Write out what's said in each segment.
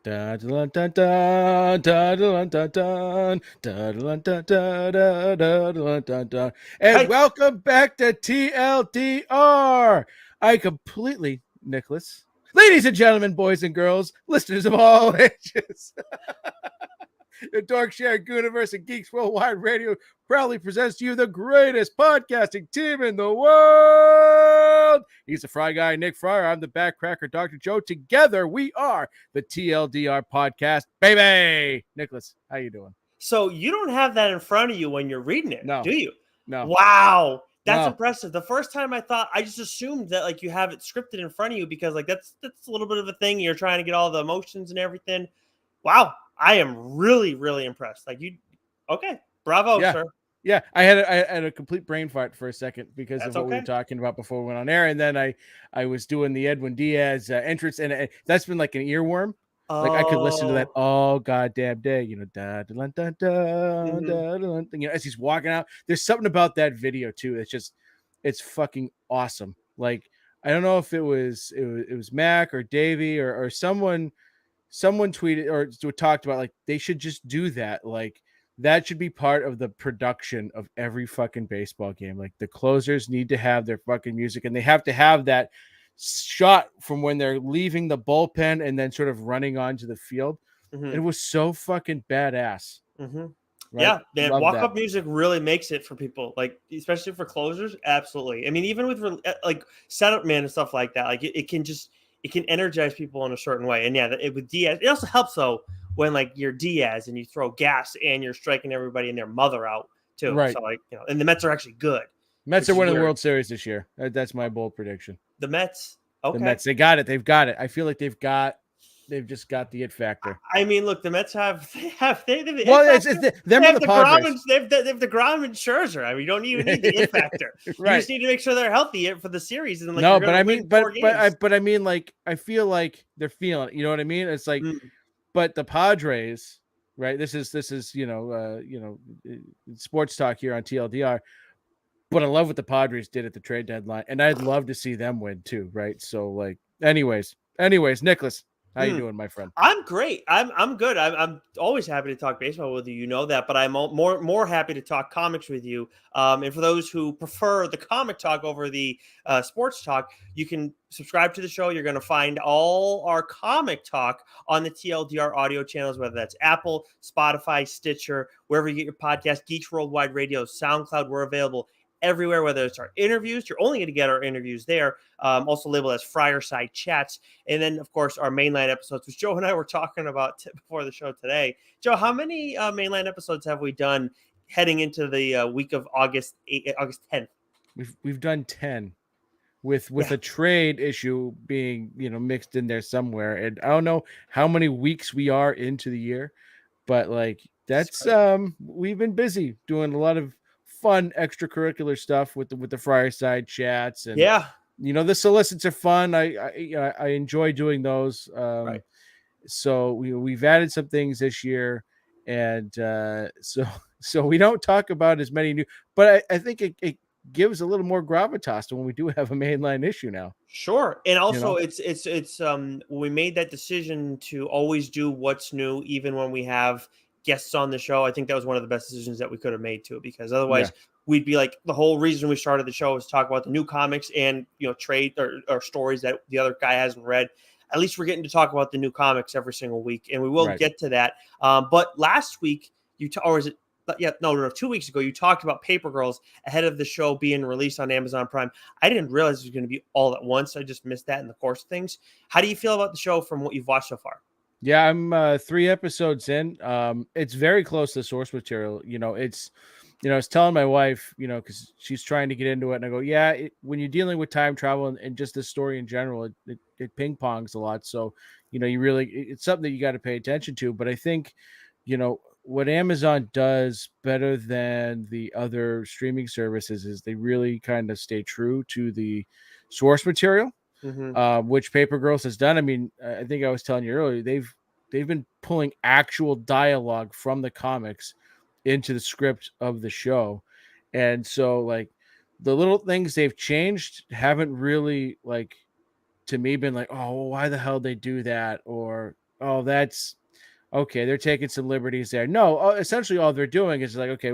Da da da da da da da da da da da da da da. And Hey, welcome back to TLDR. I completely, Nicholas, ladies and gentlemen, boys and girls, listeners of all ages. The Dork Share Universe and Geeks Worldwide Radio proudly presents to you the greatest podcasting team in the world. He's the Fry Guy, Nick Friar. I'm the Backcracker, Dr. Joe. Together, we are the TLDR podcast, baby. Nicholas, how you doing? so you don't have that in front of you when you're reading it, No, do you? no, Wow, that's no. impressive. The first time I just assumed that like you have it scripted in front of you because like that's a little bit of a thing. You're trying to get all the emotions and everything. Wow, I am really impressed. Like you, okay, bravo, Yeah. sir. Yeah, I had a complete brain fart for a second because of That's what we were okay. talking about before we went on air, and then I was doing the Edwin Diaz entrance, and that's been like an earworm. Like I could listen to that Oh, all goddamn day, da da da da hmm da da, as he's walking out. There's something about that video too. It's fucking awesome. Like I don't know if it was Mac or Davey or someone tweeted or talked about like they should just do that. Like that should be part of the production of every fucking baseball game. Like the closers need to have their fucking music, and they have to have that shot from when they're leaving the bullpen and then sort of running onto the field. It hmm was so fucking badass, hmm right? Yeah, man, Love walk that. up music really makes it for people, like especially for closers. Absolutely. I mean, even with like setup man and stuff like that, like it can energize people in a certain way. And yeah, with Diaz, it also helps though when like you're Diaz and you throw gas and you're striking everybody and their mother out too. Right. So like and the Mets are actually good, Mets are which is winning the weird. World Series this year. That's my bold prediction. The Mets, The okay. Mets, they got it. They've got it. I feel like they've just got the it factor. I mean, look, the Mets have they have the it Well, factor. them They or have the the Grom Padres. and they have the Grom and Scherzer. I mean, you don't even need the it factor. You Right. just need to make sure they're healthy for the series, and like you're No, going but to I win mean, four games. but I mean, like, I feel like they're feeling it. You know what I mean? It's like, Mm. but the Padres, right? This is sports talk here on TLDR. But I love what the Padres did at the trade deadline, and I'd love to see them win too, right? So, like, anyways, Nicholas, how you Mm. doing, my friend? I'm great. I'm good. I'm always happy to talk baseball with you. You know that, but I'm more happy to talk comics with you. And for those who prefer the comic talk over the sports talk, you can subscribe to the show. You're going to find all our comic talk on the TLDR audio channels, whether that's Apple, Spotify, Stitcher, wherever you get your podcast, Geeks Worldwide Radio, SoundCloud. We're available everywhere, whether it's our interviews. You're only going to get our interviews there. Also labeled as Friar Side Chats. And then, of course, our mainline episodes, which Joe and I were talking about before the show today. Joe, how many mainline episodes have we done heading into the week of August 10th? We've done 10 with Yeah, a trade issue being mixed in there somewhere, and I don't know how many weeks we are into the year, but like it's that's crazy. we've been busy doing a lot of fun extracurricular stuff with the fireside chats, and Yeah, the solicits are fun. I enjoy doing those. right. So we've added some things this year, and so we don't talk about as many new, but I think it gives a little more gravitas to when we do have a mainline issue now. Sure. And You also know, it's when we made that decision to always do what's new even when we have guests on the show. I think that was one of the best decisions that we could have made too, because yeah, otherwise we'd be like the whole reason we started the show was to talk about the new comics and trade or stories that the other guy hasn't read. At least we're getting to talk about the new comics every single week, and we will right. get to that. But last week or is it? Yeah, no, 2 weeks ago you talked about Paper Girls ahead of the show being released on Amazon Prime. I didn't realize it was going to be all at once. I just missed that in the course of things. How do you feel about the show from what you've watched so far? Yeah, I'm 3 episodes in. It's very close to the source material. I was telling my wife, because she's trying to get into it, and I go, yeah, when you're dealing with time travel and just the story in general, it ping pongs a lot. So, it's something that you got to pay attention to. But I think, what Amazon does better than the other streaming services is they really kind of stay true to the source material, Mm-hmm. which Paper Girls has done. I mean, I think I was telling you earlier, they've been pulling actual dialogue from the comics into the script of the show. And so like the little things they've changed haven't really like to me been like, oh, well, why the hell they do that? Or oh, that's okay. They're taking some liberties there. No, essentially all they're doing is like, okay,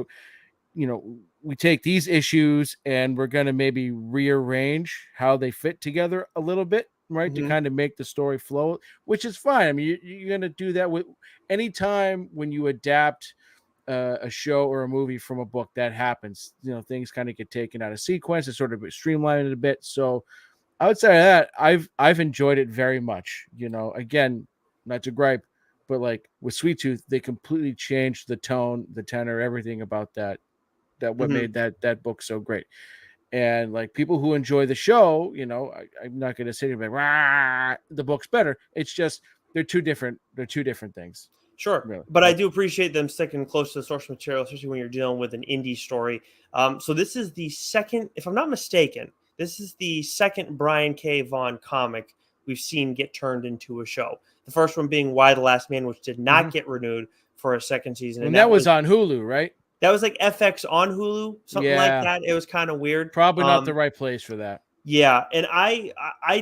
we take these issues and we're going to maybe rearrange how they fit together a little bit, right? To Mm-hmm. kind of make the story flow, which is fine. I mean, you're going to do that with anytime when you adapt a show or a movie from a book. That happens. Things kind of get taken out of sequence and sort of streamlined it a bit. So outside of that, I've enjoyed it very much. Again, not to gripe, but like with Sweet Tooth, they completely changed the tone, the tenor, everything about that what Mm-hmm. made that book so great. And like people who enjoy the show, I'm not going to sit here and be like, "Rah, the book's better." It's just they're two different things, Sure, really, but I right? do appreciate them sticking close to the source material, especially when you're dealing with an indie story. So this is the second, if I'm not mistaken, this is the second Brian K. Vaughan comic we've seen get turned into a show. The first one being Why the Last Man, which did not Mm-hmm. get renewed for a second season, and And that was on Hulu, right? that was like FX on Hulu, something like Yeah, that. It was kind of weird. probably not the right place for that. Yeah, and I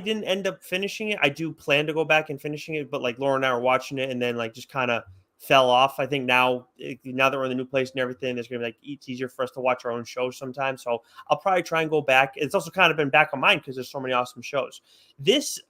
didn't end up finishing it. I do plan to go back and finishing it, but like Laura and I were watching it, and then like just kind of fell off. I think now that we're in the new place and everything, there's gonna be like it's easier for us to watch our own shows sometimes. So I'll probably try and go back. It's also kind of been back on mine because there's so many awesome shows. This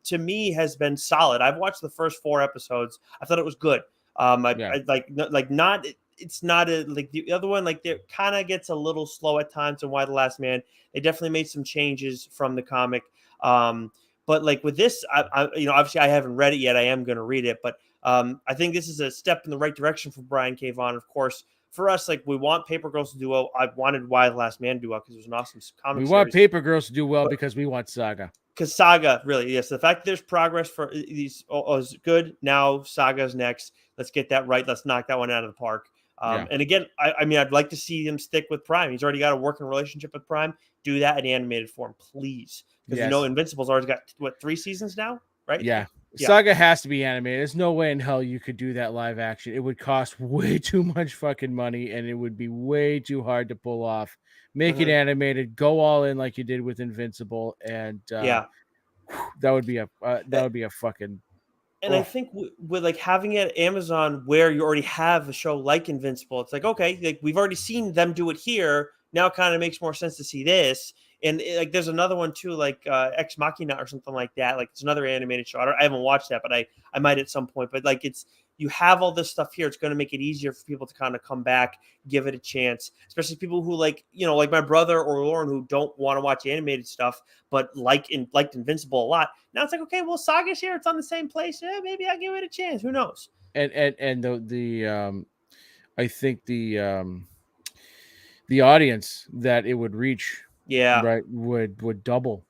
to me has been solid. I've watched the first 4 episodes. I thought it was good. Yeah. I like not. It's not a like the other one. Like it kind of gets a little slow at times. And Why the Last Man. They definitely made some changes from the comic. But like with this, obviously I haven't read it yet. I am going to read it, but I think this is a step in the right direction for Brian K. Vaughan. Of course, for us, like we want Paper Girls to duo. I wanted Why the Last Man duo because it was an awesome We comic want series. Paper Girls to do well But because we want Saga. because Saga, really, yes, the fact that there's progress for these is good. Now Saga's next. Let's get that right. Let's knock that one out of the park. Yeah. And again, I mean, I'd like to see him stick with Prime. He's already got a working relationship with Prime. Do that in animated form, please. Because Yes. Invincible's already got 3 seasons now, right? Yeah. Yeah. Saga has to be animated. There's no way in hell you could do that live action. It would cost way too much fucking money and it would be way too hard to pull off. Make it animated, go all in like you did with Invincible, and Yeah. that would be a fucking. And I think with like having it at Amazon where you already have a show like Invincible, it's like, okay, like we've already seen them do it here. Now it kind of makes more sense to see this. And like there's another one too, like Ex Machina or something like that. Like it's another animated show. I haven't watched that, but I might at some point. But like you have all this stuff here. It's going to make it easier for people to kind of come back, give it a chance, especially people who like my brother or Lauren who don't want to watch animated stuff, but liked Invincible a lot. Now it's like, okay, well, Saga's here. It's on the same place. Yeah, maybe I'll give it a chance. Who knows? And the I think the audience that it would reach, Yeah, right, would double,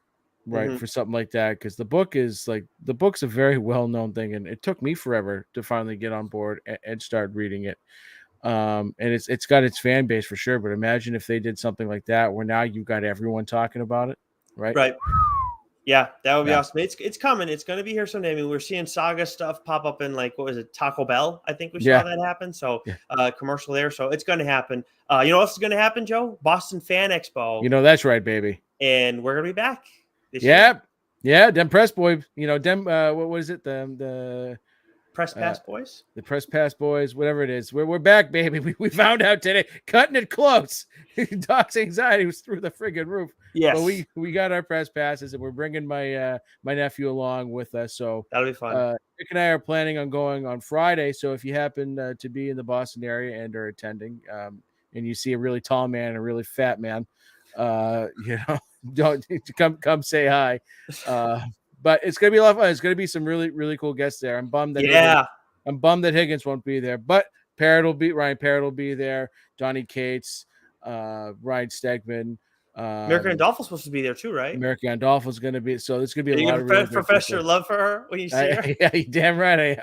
right, mm-hmm. for something like that, because the book's a very well-known thing, and it took me forever to finally get on board and start reading it. And it's got its fan base for sure, but imagine if they did something like that where now you've got everyone talking about it, right? Right. Yeah, that would be awesome. It's coming. It's going to be here someday. I mean, we're seeing Saga stuff pop up in like, what was it, Taco Bell? I think we saw that happen. So commercial there. So it's going to happen. You know what else is going to happen, Joe? Boston Fan Expo. That's right, baby. And we're going to be back this year. Yeah, them press boys. Them. What is it? The Press Pass Boys. The Press Pass Boys, whatever it is. We're back, baby. We found out today, cutting it close. Doc's anxiety was through the friggin' roof. Yes, but we got our press passes, and we're bringing my nephew along with us. So that'll be fun. Nick and I are planning on going on Friday. So if you happen to be in the Boston area and are attending, and you see a really tall man and a really fat man, don't come say hi. But it's gonna be a lot of fun. It's gonna be some really, really cool guests there. I'm bummed that Higgins won't be there, but Ryan Parrott will be there. Donnie Cates, Ryan Stegman. American Andolfo's supposed to be there too, right? American Andolfo's gonna be. So there's gonna be a lot of really profess your love for her when you see her. Yeah, you damn right.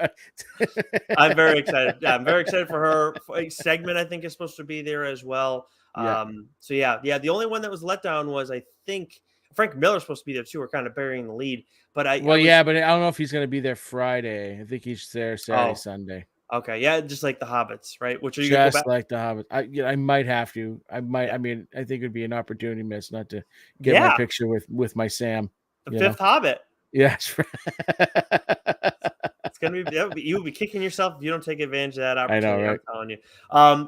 I'm very excited. Yeah, I'm very excited for her. Segment I think is supposed to be there as well. So yeah. The only one that was let down was I think Frank Miller's supposed to be there too. We're kind of burying the lead. But but I don't know if he's going to be there Friday. I think he's there Saturday, Sunday. Okay, yeah, just like the Hobbits, right? Which are you just go back? Like the Hobbits? I might have to. I might. I mean, I think it'd be an opportunity miss not to get my picture with my Sam. The fifth Hobbit. Yes. It's gonna be you'll be kicking yourself if you don't take advantage of that I know, opportunity. right? I'm telling you.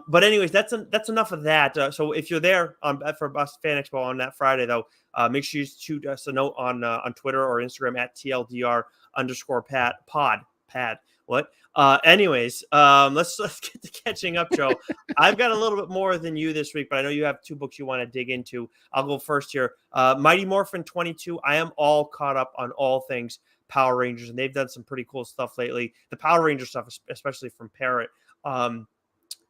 But anyways, that's enough of that. So if you're there for Bus Fan Expo on that Friday, though, make sure you shoot us a note on Twitter or Instagram at TLDR_pad. What? Anyways, let's get to catching up, Joe. I've got a little bit more than you this week, but I know you have 2 books you want to dig into. I'll go first here. Mighty Morphin 22. I am all caught up on all things Power Rangers, and they've done some pretty cool stuff lately. The Power Ranger stuff, especially from Parrot.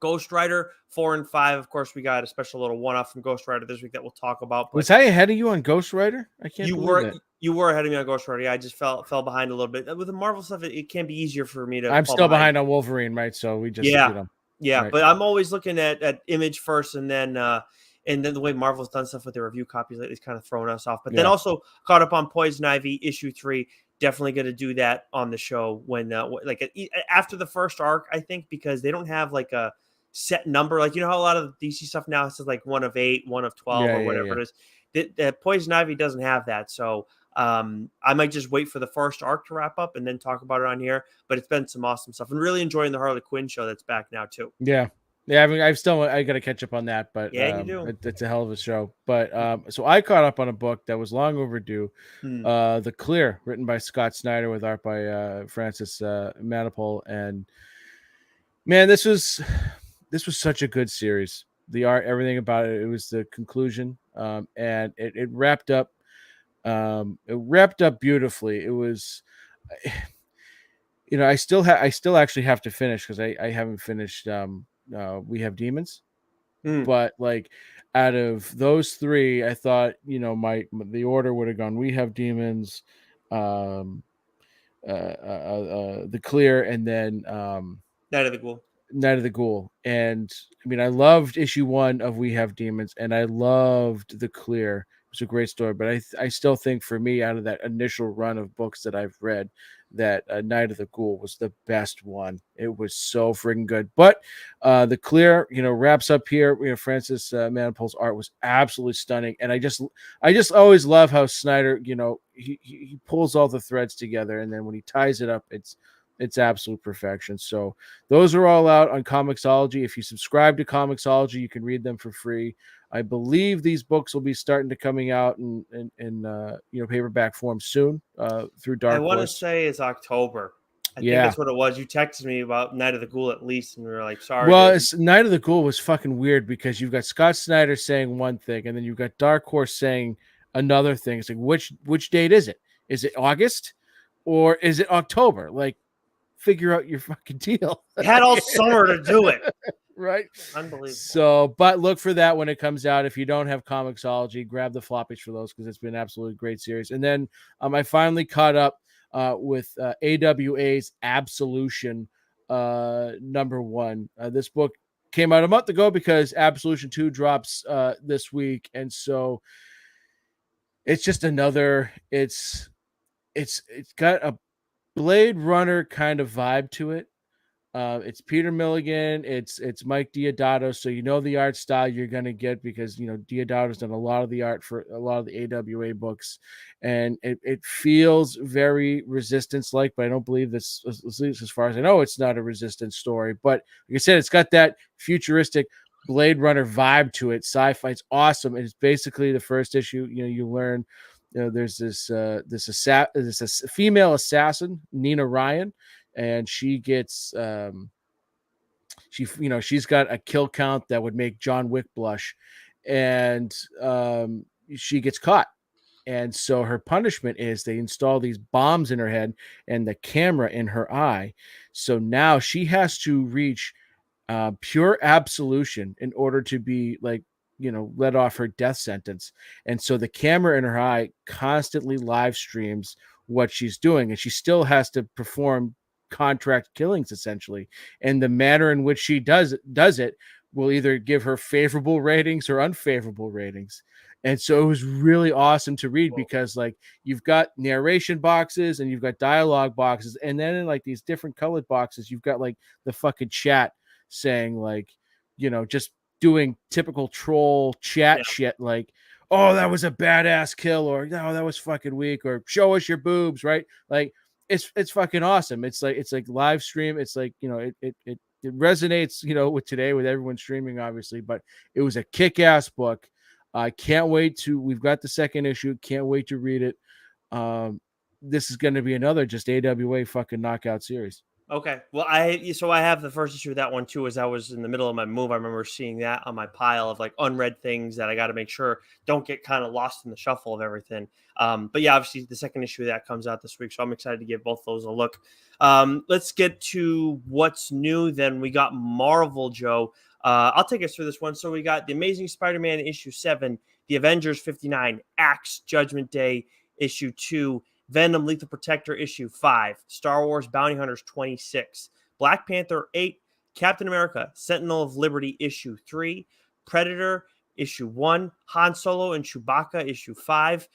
Ghost Rider 4 and 5. Of course, we got a special little one-off from Ghost Rider this week that we'll talk about. Was I ahead of you on Ghost Rider? I can't believe that. You were ahead of me on Ghost Rider. Yeah, I just fell behind a little bit. With the Marvel stuff, it can be easier for me to. I'm fall still behind on Wolverine, right? So we just yeah. Right. But I'm always looking at Image first, and then the way Marvel's done stuff with their review copies lately is kind of throwing us off. But then also caught up on Poison Ivy issue 3. Definitely going to do that on the show when after the first arc, I think, because they don't have like a set number. Like, you know how a lot of the DC stuff now says like 1 of 8, 1 of 12, or whatever it is. That Poison Ivy doesn't have that. So I might just wait for the first arc to wrap up and then talk about it on here. But it's been some awesome stuff, and really enjoying the Harley Quinn show that's back now too. Yeah. I mean, I got to catch up on that, but you do. It's a hell of a show. But so I caught up on a book that was long overdue, The Clear, written by Scott Snyder with art by Francis Manapul, and man, this was such a good series. The art, everything about it. It was the conclusion, and it wrapped up. It wrapped up beautifully. It was. I still actually have to finish because I haven't finished. We Have Demons, but like out of those 3, I thought the order would have gone We Have Demons, The Clear, and then Night of the Ghoul. And I mean, I loved issue 1 of We Have Demons, and I loved The Clear. It was a great story, but I still think for me, out of that initial run of books that I've read, that Night of the Ghoul was the best one. It was so friggin' good. But The Clear, wraps up here. Francis Manapul's art was absolutely stunning, and I just always love how Snyder, he pulls all the threads together, and then when he ties it up, it's absolute perfection. So those are all out on Comixology. If you subscribe to Comixology, you can read them for free. I believe these books will be starting to coming out in paperback form soon through Dark Horse. I want to say it's October. I think that's what it was. You texted me about Night of the Ghoul at least, and we were like, sorry. Well, Night of the Ghoul was fucking weird because you've got Scott Snyder saying one thing, and then you've got Dark Horse saying another thing. It's like, which date is it? Is it August or is it October? Like, figure out your fucking deal. It had all summer to do it. Right? Unbelievable. So, but look for that when it comes out. If you don't have Comixology, grab the floppies for those because it's been an absolutely great series. And then I finally caught up with AWA's Absolution #1. This book came out a month ago because Absolution 2 drops this week, and so it's just another. It's got a Blade Runner kind of vibe to it. It's Peter Milligan, it's Mike Diodato, so the art style you're gonna get because Diodato's done a lot of the art for a lot of the AWA books, and it feels very Resistance like, but I don't believe this, at least as far as I know, it's not a Resistance story. But like I said, it's got that futuristic Blade Runner vibe to it. Sci-fi, it's awesome. It's basically the first issue. You learn. There's this female assassin, Nina Ryan, and she gets she's got a kill count that would make John Wick blush, and she gets caught. And so her punishment is they install these bombs in her head and the camera in her eye. So now she has to reach pure absolution in order to be let off her death sentence. And so the camera in her eye constantly live streams what she's doing, and she still has to perform contract killings essentially. And the manner in which she does it will either give her favorable ratings or unfavorable ratings. And so it was really awesome to read because you've got narration boxes and you've got dialogue boxes, and then in these different colored boxes you've got the fucking chat saying just doing typical troll chat shit like, oh, that was a badass kill, or no, that was fucking weak, or show us your boobs, right? it's fucking awesome. It's like live stream. It's like, it resonates, with today with everyone streaming, obviously, but it was a kick-ass book. I can't wait we've got the second issue. Can't wait to read it. This is going to be another just AWA fucking knockout series. Okay. Well, I have the first issue of that one too. As I was in the middle of my move, I remember seeing that on my pile of like unread things that I got to make sure don't get kind of lost in the shuffle of everything. But yeah, obviously the second issue of that comes out this week, so I'm excited to give both those a look. Let's get to what's new. Then we got Marvel, Joe. I'll take us through this one. So we got the Amazing Spider-Man issue 7, the Avengers 59, Axe Judgment Day issue 2. Venom Lethal Protector issue 5, Star Wars Bounty Hunters 26, Black Panther 8, Captain America Sentinel of Liberty issue 3, Predator issue 1, Han Solo and Chewbacca issue 5,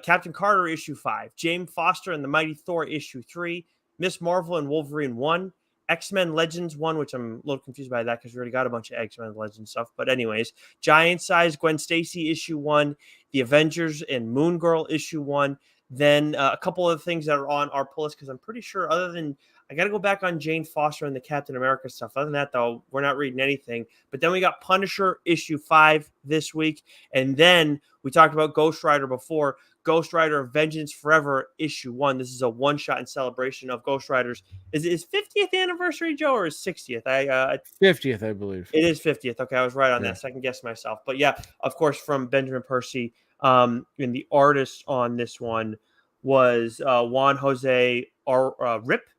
Captain Carter issue 5, James Foster and the Mighty Thor issue 3, Miss Marvel and Wolverine 1, X-Men Legends 1, which I'm a little confused by that because we already got a bunch of X-Men Legends stuff. But anyways, Giant Size Gwen Stacy issue 1, The Avengers and Moon Girl issue 1, then a couple of things that are on our pull list, because I'm pretty sure other than I got to go back on Jane Foster and the Captain America stuff. Other than that, though, we're not reading anything. But then we got Punisher issue 5 this week. And then we talked about Ghost Rider before. Ghost Rider Vengeance Forever issue 1. This is a one-shot in celebration of Ghost Rider's. Is it his 50th anniversary, Joe, or his 60th? 50th, I believe. It is 50th. Okay, I was right on that. Second guess myself. But yeah, of course, from Benjamin Percy. And the artist on this one was Juan Jose Rip,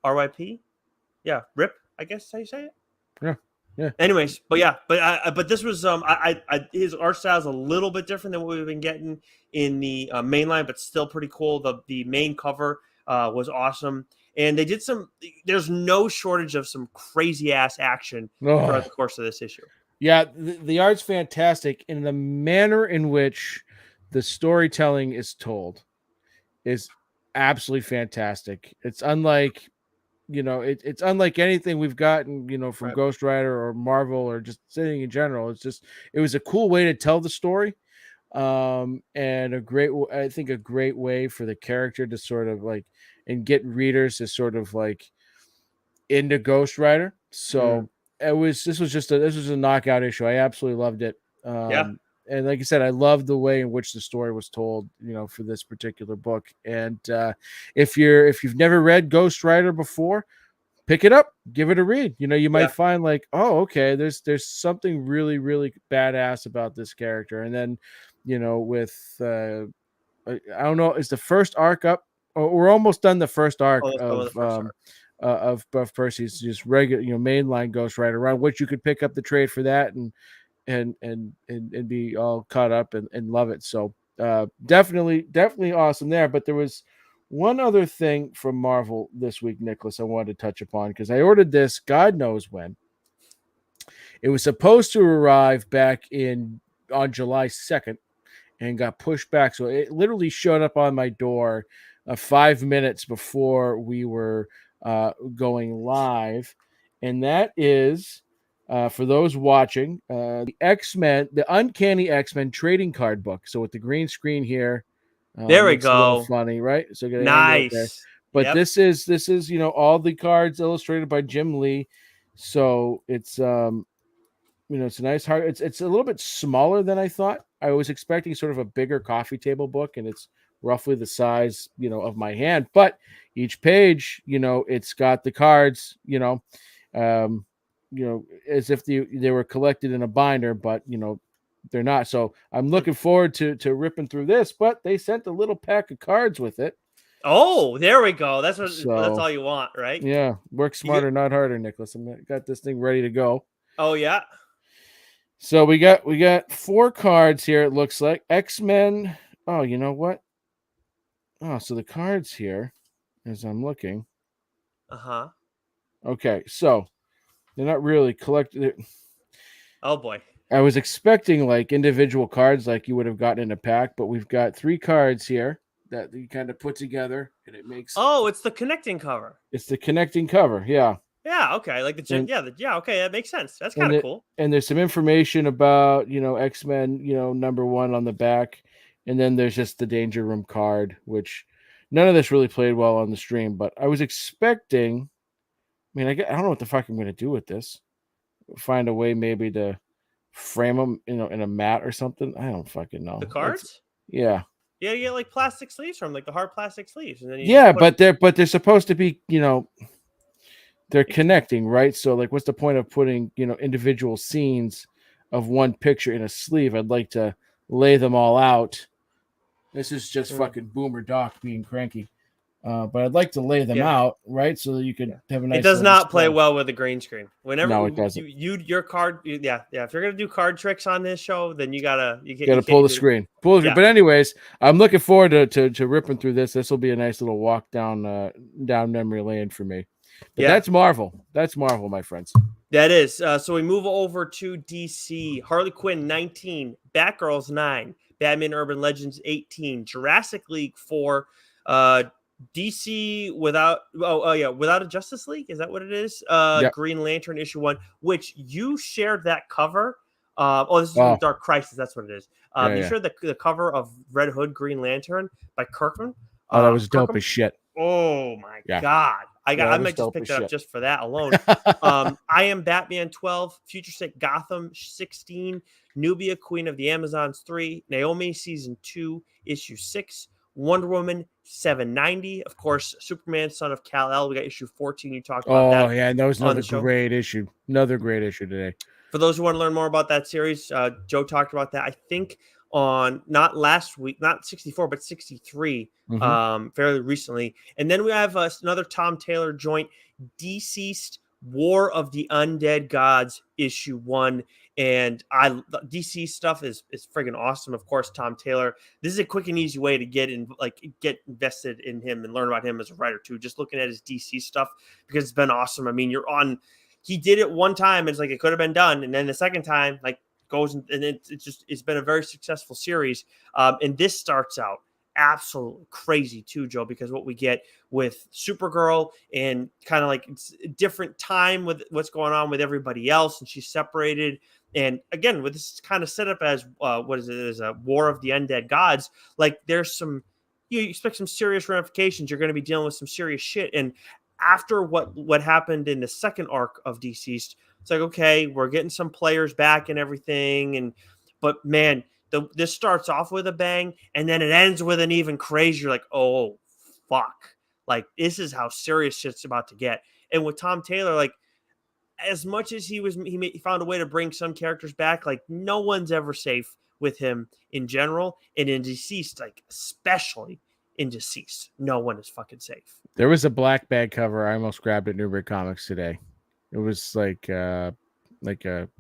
R-Y-P. Yeah, Rip, I guess how you say it. Yeah. Anyways, but this was his art style is a little bit different than what we've been getting in the mainline, but still pretty cool. The main cover was awesome, and they did there's no shortage of some crazy ass action throughout the course of this issue. Yeah, the art's fantastic, and the manner in which the storytelling is told is absolutely fantastic. It's unlike, it's unlike anything we've gotten, from Right. Ghost Rider or Marvel or just anything in general. It was a cool way to tell the story, and a great way for the character to sort of like and get readers to sort of like into Ghost Rider. So. This was a knockout issue. I absolutely loved it. And like I said, I loved the way in which the story was told, for this particular book. And if you've never read Ghost Rider before, pick it up, give it a read. You might find like, oh, okay, there's something really, really badass about this character. And then, with I don't know, is the first arc up? We're almost done the first arc of Buff Percy's just regular, mainline Ghost Rider run, which you could pick up the trade for that and be all caught up and love it. So definitely awesome there. But there was one other thing from Marvel this week, Nicholas, I wanted to touch upon because I ordered this God knows when. It was supposed to arrive back on July 2nd and got pushed back. So it literally showed up on my door 5 minutes before we were going live, and that is for those watching the X-Men, the Uncanny X-Men trading card book. So with the green screen here, there we go. Funny, right? So nice. But this is all the cards illustrated by Jim Lee. So it's it's a nice hard. It's a little bit smaller than I thought. I was expecting sort of a bigger coffee table book, and it's roughly the size, of my hand, but each page, it's got the cards, as if they were collected in a binder, but they're not. So I'm looking forward to ripping through this, but they sent a little pack of cards with it. Oh, there we go. That's all you want, right? Yeah. Work smarter, not harder, Nicholas. I've got this thing ready to go. Oh yeah. So we got 4 cards here. It looks like X-Men. Oh, you know what? Oh, so the cards here, as I'm looking. Okay, so they're not really collected. Oh boy. I was expecting like individual cards like you would have gotten in a pack, but we've got 3 cards here that you kind of put together and it makes. Oh, it's the connecting cover. It's the connecting cover, yeah. Yeah, okay. Like okay, that makes sense. That's kind of cool. And there's some information about, X-Men, number 1 on the back. And then there's just the Danger Room card, which none of this really played well on the stream, but I was expecting. I mean, I don't know what the fuck I'm going to do with this. Find a way maybe to frame them, in a mat or something. I don't fucking know. The cards? Yeah. Yeah, you get like plastic sleeves from like the hard plastic sleeves, and then you Yeah, just put but they're supposed to be, they're connecting, right? So like, what's the point of putting, individual scenes of one picture in a sleeve? I'd like to lay them all out. This is just fucking Boomer Doc being cranky. But I'd like to lay them out, right? So that you could have a nice. It does little not play display. well with the green screen. Whenever No, it doesn't. your card, yeah. If you're gonna do card tricks on this show, then you gotta pull the screen. But anyways, I'm looking forward to ripping through this. This will be a nice little walk down memory lane for me. But that's Marvel. That's Marvel, my friends. That is. So we move over to DC. Harley Quinn 19, Batgirls 9, Batman Urban Legends 18, Jurassic League 4, DC without a Justice League, is that what it is? Green Lantern issue 1, which you shared that cover. This is from Dark Crisis, that's what it is. You shared the cover of Red Hood Green Lantern by Kirkman. That was dope as shit. Oh my god. I might just pick that up just for that alone. I Am Batman 12, Future State Gotham 16, Nubia Queen of the Amazons 3, Naomi Season 2, Issue 6, Wonder Woman 790, of course, Superman Son of Kal-El. We got issue 14. You talked about that. Oh yeah, that was another great issue. Another great issue today. For those who want to learn more about that series, Joe talked about that, I think, on not last week, not 64, but 63, fairly recently. And then we have another Tom Taylor joint, Deceased War of the Undead Gods, issue 1. And DC stuff is friggin' awesome. Of course, Tom Taylor. This is a quick and easy way to get invested in him and learn about him as a writer too. Just looking at his DC stuff, because it's been awesome. I mean, he did it one time, it's like it could have been done, and then the second time, like, goes and it's been a very successful series. And this starts out absolutely crazy too, Joe, because what we get with Supergirl and kind of like it's a different time with what's going on with everybody else, and she's separated. And again, with this kind of setup as as a War of the Undead Gods, like there's you expect some serious ramifications. You're going to be dealing with some serious shit. And after what happened in the second arc of Deceased, it's like, okay, we're getting some players back and everything. But man, this starts off with a bang, and then it ends with an even crazier, like, oh, fuck. Like, this is how serious shit's about to get. And with Tom Taylor, like, as much as he found a way to bring some characters back, like, no one's ever safe with him in general. And in Deceased, like, especially in Deceased, no one is fucking safe. There was a black bag cover I almost grabbed at Newbury Comics today. It was like a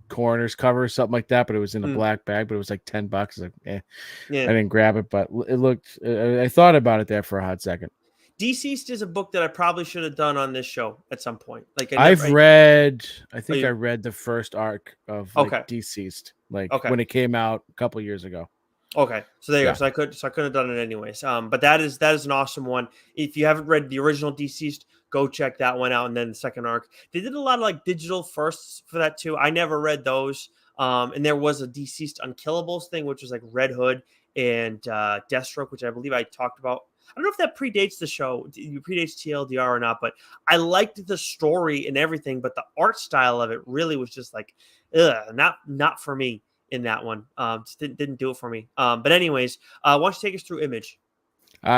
coroner's cover or something like that, but it was in a black bag, but it was like $10. Like, I didn't grab it, but it looked. I thought about it there for a hot second. Deceased is a book that I probably should have done on this show at some point. Like I read the first arc of Deceased, when it came out a couple years ago. Okay, so there you go. So I couldn't have done it anyways. But that is an awesome one. If you haven't read the original Deceased, go check that one out. And then the second arc, they did a lot of like digital firsts for that too. I never read those. And there was a Deceased Unkillables thing, which was like Red Hood and Deathstroke, which I believe I talked about. I don't know if that predates the show, predates TLDR or not, but I liked the story and everything, but the art style of it really was just like, not for me in that one. Just didn't do it for me. But anyways, why don't you take us through Image?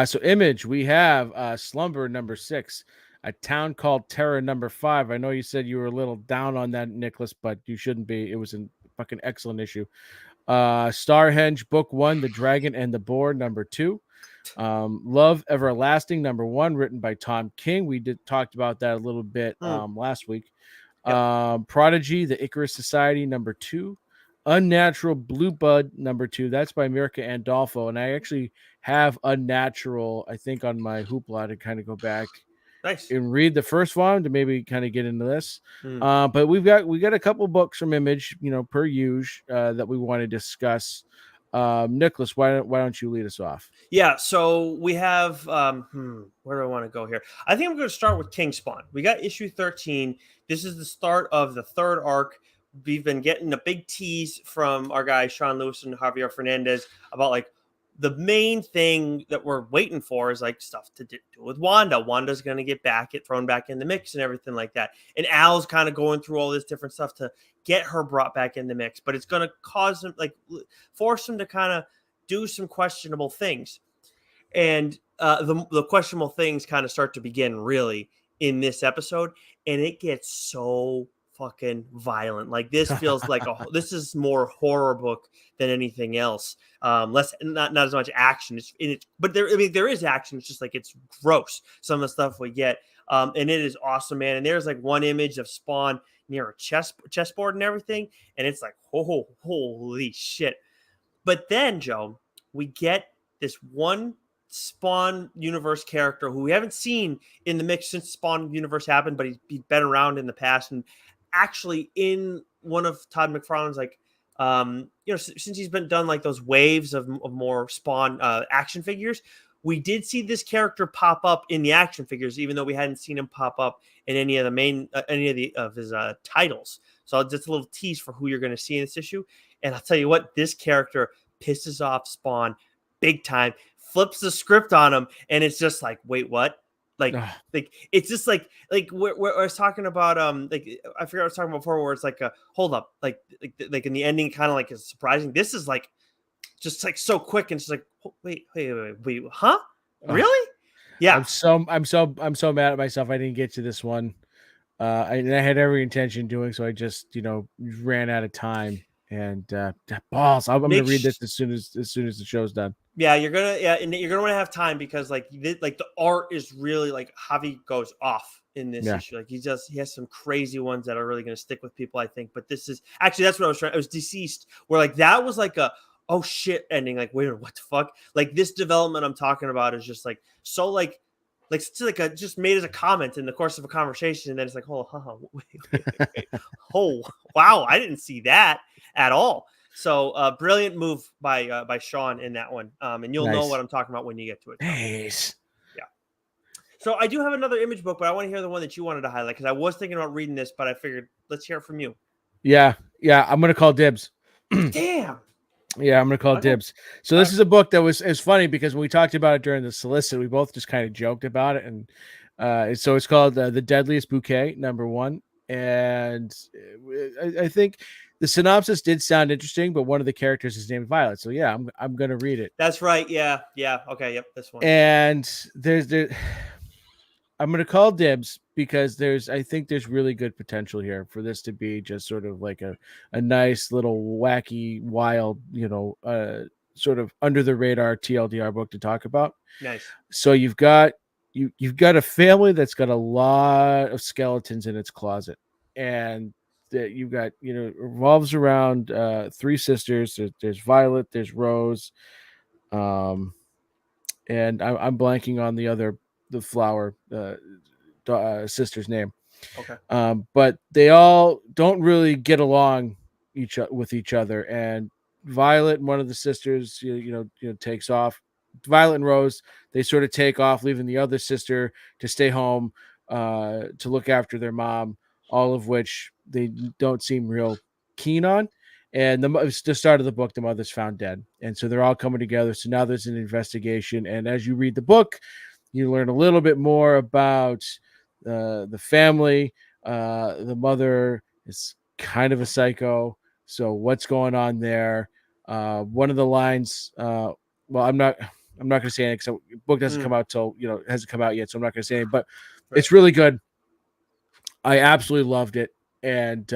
So Image, we have Slumber number 6, A Town Called Terror number 5. I know you said you were a little down on that, Nicholas, but you shouldn't be. It was a fucking excellent issue. Starhenge book 1, The Dragon and the Boar number 2. Love Everlasting number 1, written by Tom King. We talked about that a little bit last week. Prodigy, The Icarus Society number 2. Unnatural Blue Bud number 2. That's by Mirka Andolfo, and I actually have Unnatural, I think, on my Hoopla to kind of go back and read the first one to maybe kind of get into this. But we got a couple books from Image, per usual, that we want to discuss. Nicholas, why don't you lead us off? Yeah, so we have where do I want to go here? I think I'm going to start with King Spawn. We got issue 13. This is the start of the third arc. We've been getting a big tease from our guys Sean Lewis and Javier Fernandez about like the main thing that we're waiting for is like stuff to do with Wanda. Wanda's going to get thrown back in the mix and everything like that. And Al's kind of going through all this different stuff to get her brought back in the mix, but it's going to cause him, like, force him to kind of do some questionable things. And the questionable things kind of start to begin really in this episode, and it gets so fucking violent. Like, this feels like this is more horror book than anything else. Less, not as much action. But there is action. It's just like, it's gross, some of the stuff we get. And it is awesome, man. And there's like one image of Spawn near a chessboard and everything, and it's like, holy shit. But then, Joe, we get this one Spawn universe character who we haven't seen in the mix since Spawn universe happened, but he's been around in the past, and actually in one of Todd McFarlane's, like, since he's been done like those waves of more Spawn action figures, we did see this character pop up in the action figures, even though we hadn't seen him pop up in any of the main of his titles. So just a little tease for who you're going to see in this issue. And I'll tell you what, this character pisses off Spawn big time, flips the script on him, and it's just like, wait, what? Like it's just like where I was talking about, like, I forgot what I was talking about before, where it's like, hold up, like in the ending, kind of like, is surprising. This is like just like so quick, and it's like, wait, huh? Really? Yeah. I'm so mad at myself. I didn't get to this one. I had every intention of doing so. I just, ran out of time. And balls. I'm gonna read this as soon as the show's done. Yeah, and you're gonna want to have time, because like the art is really, like, Javi goes off in this issue. Like, he has some crazy ones that are really gonna stick with people, I think. But this is actually, that's what I was trying. I was Deceased, where like that was like a oh shit ending. Like, wait, what the fuck? Like, this development I'm talking about is just like so like it's like just made as a comment in the course of a conversation, and then it's like, wait. Oh wow, I didn't see that at all. So brilliant move by Sean in that one. And you'll know what I'm talking about when you get to it. Nice. Yeah. So I do have another image book, but I want to hear the one that you wanted to highlight, because I was thinking about reading this, but I figured let's hear it from you. Yeah. I'm gonna call dibs. Damn. Yeah, I'm gonna call dibs. So this is a book that it's funny, because when we talked about it during the solicit, we both just kind of joked about it, and so it's called The Deadliest Bouquet, #1. And I think the synopsis did sound interesting, but one of the characters is named Violet. So yeah, I'm gonna read it. That's right. Yeah. Okay. Yep. This one. And I'm gonna call dibs, because I think there's really good potential here for this to be just sort of like a nice little wacky, wild, sort of under the radar TLDR book to talk about. Nice. So you've got a family that's got a lot of skeletons in its closet, and that you've got, revolves around 3 sisters. There's Violet, there's Rose, and I'm blanking on the flower sister's name. Okay. But they all don't really get along with each other, and Violet and one of the sisters, takes off. Violet and Rose, they sort of take off, leaving the other sister to stay home to look after their mom, all of which they don't seem real keen on. And the start of the book, the mother's found dead, and so they're all coming together. So now there's an investigation, and as you read the book, you learn a little bit more about the family. The mother is kind of a psycho, so what's going on there? One of the lines, well, I'm not going to say anything, because the book doesn't come out till, it hasn't come out yet, so I'm not going to say anything, but It's really good. I absolutely loved it. And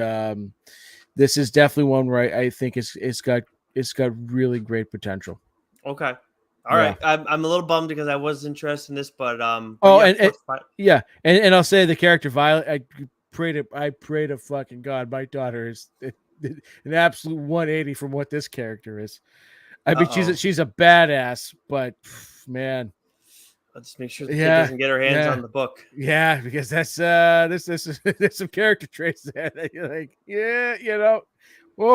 this is definitely one where I think it's got really great potential. Okay. All right. I'm a little bummed, because I was interested in this, but and I'll say the character Violet, I pray to fucking God, my daughter is an absolute 180 from what this character is. I mean, she's a badass, but man, let's make sure the kid doesn't get her hands on the book. Yeah, because that's there's some character traits that you're like, Whoa.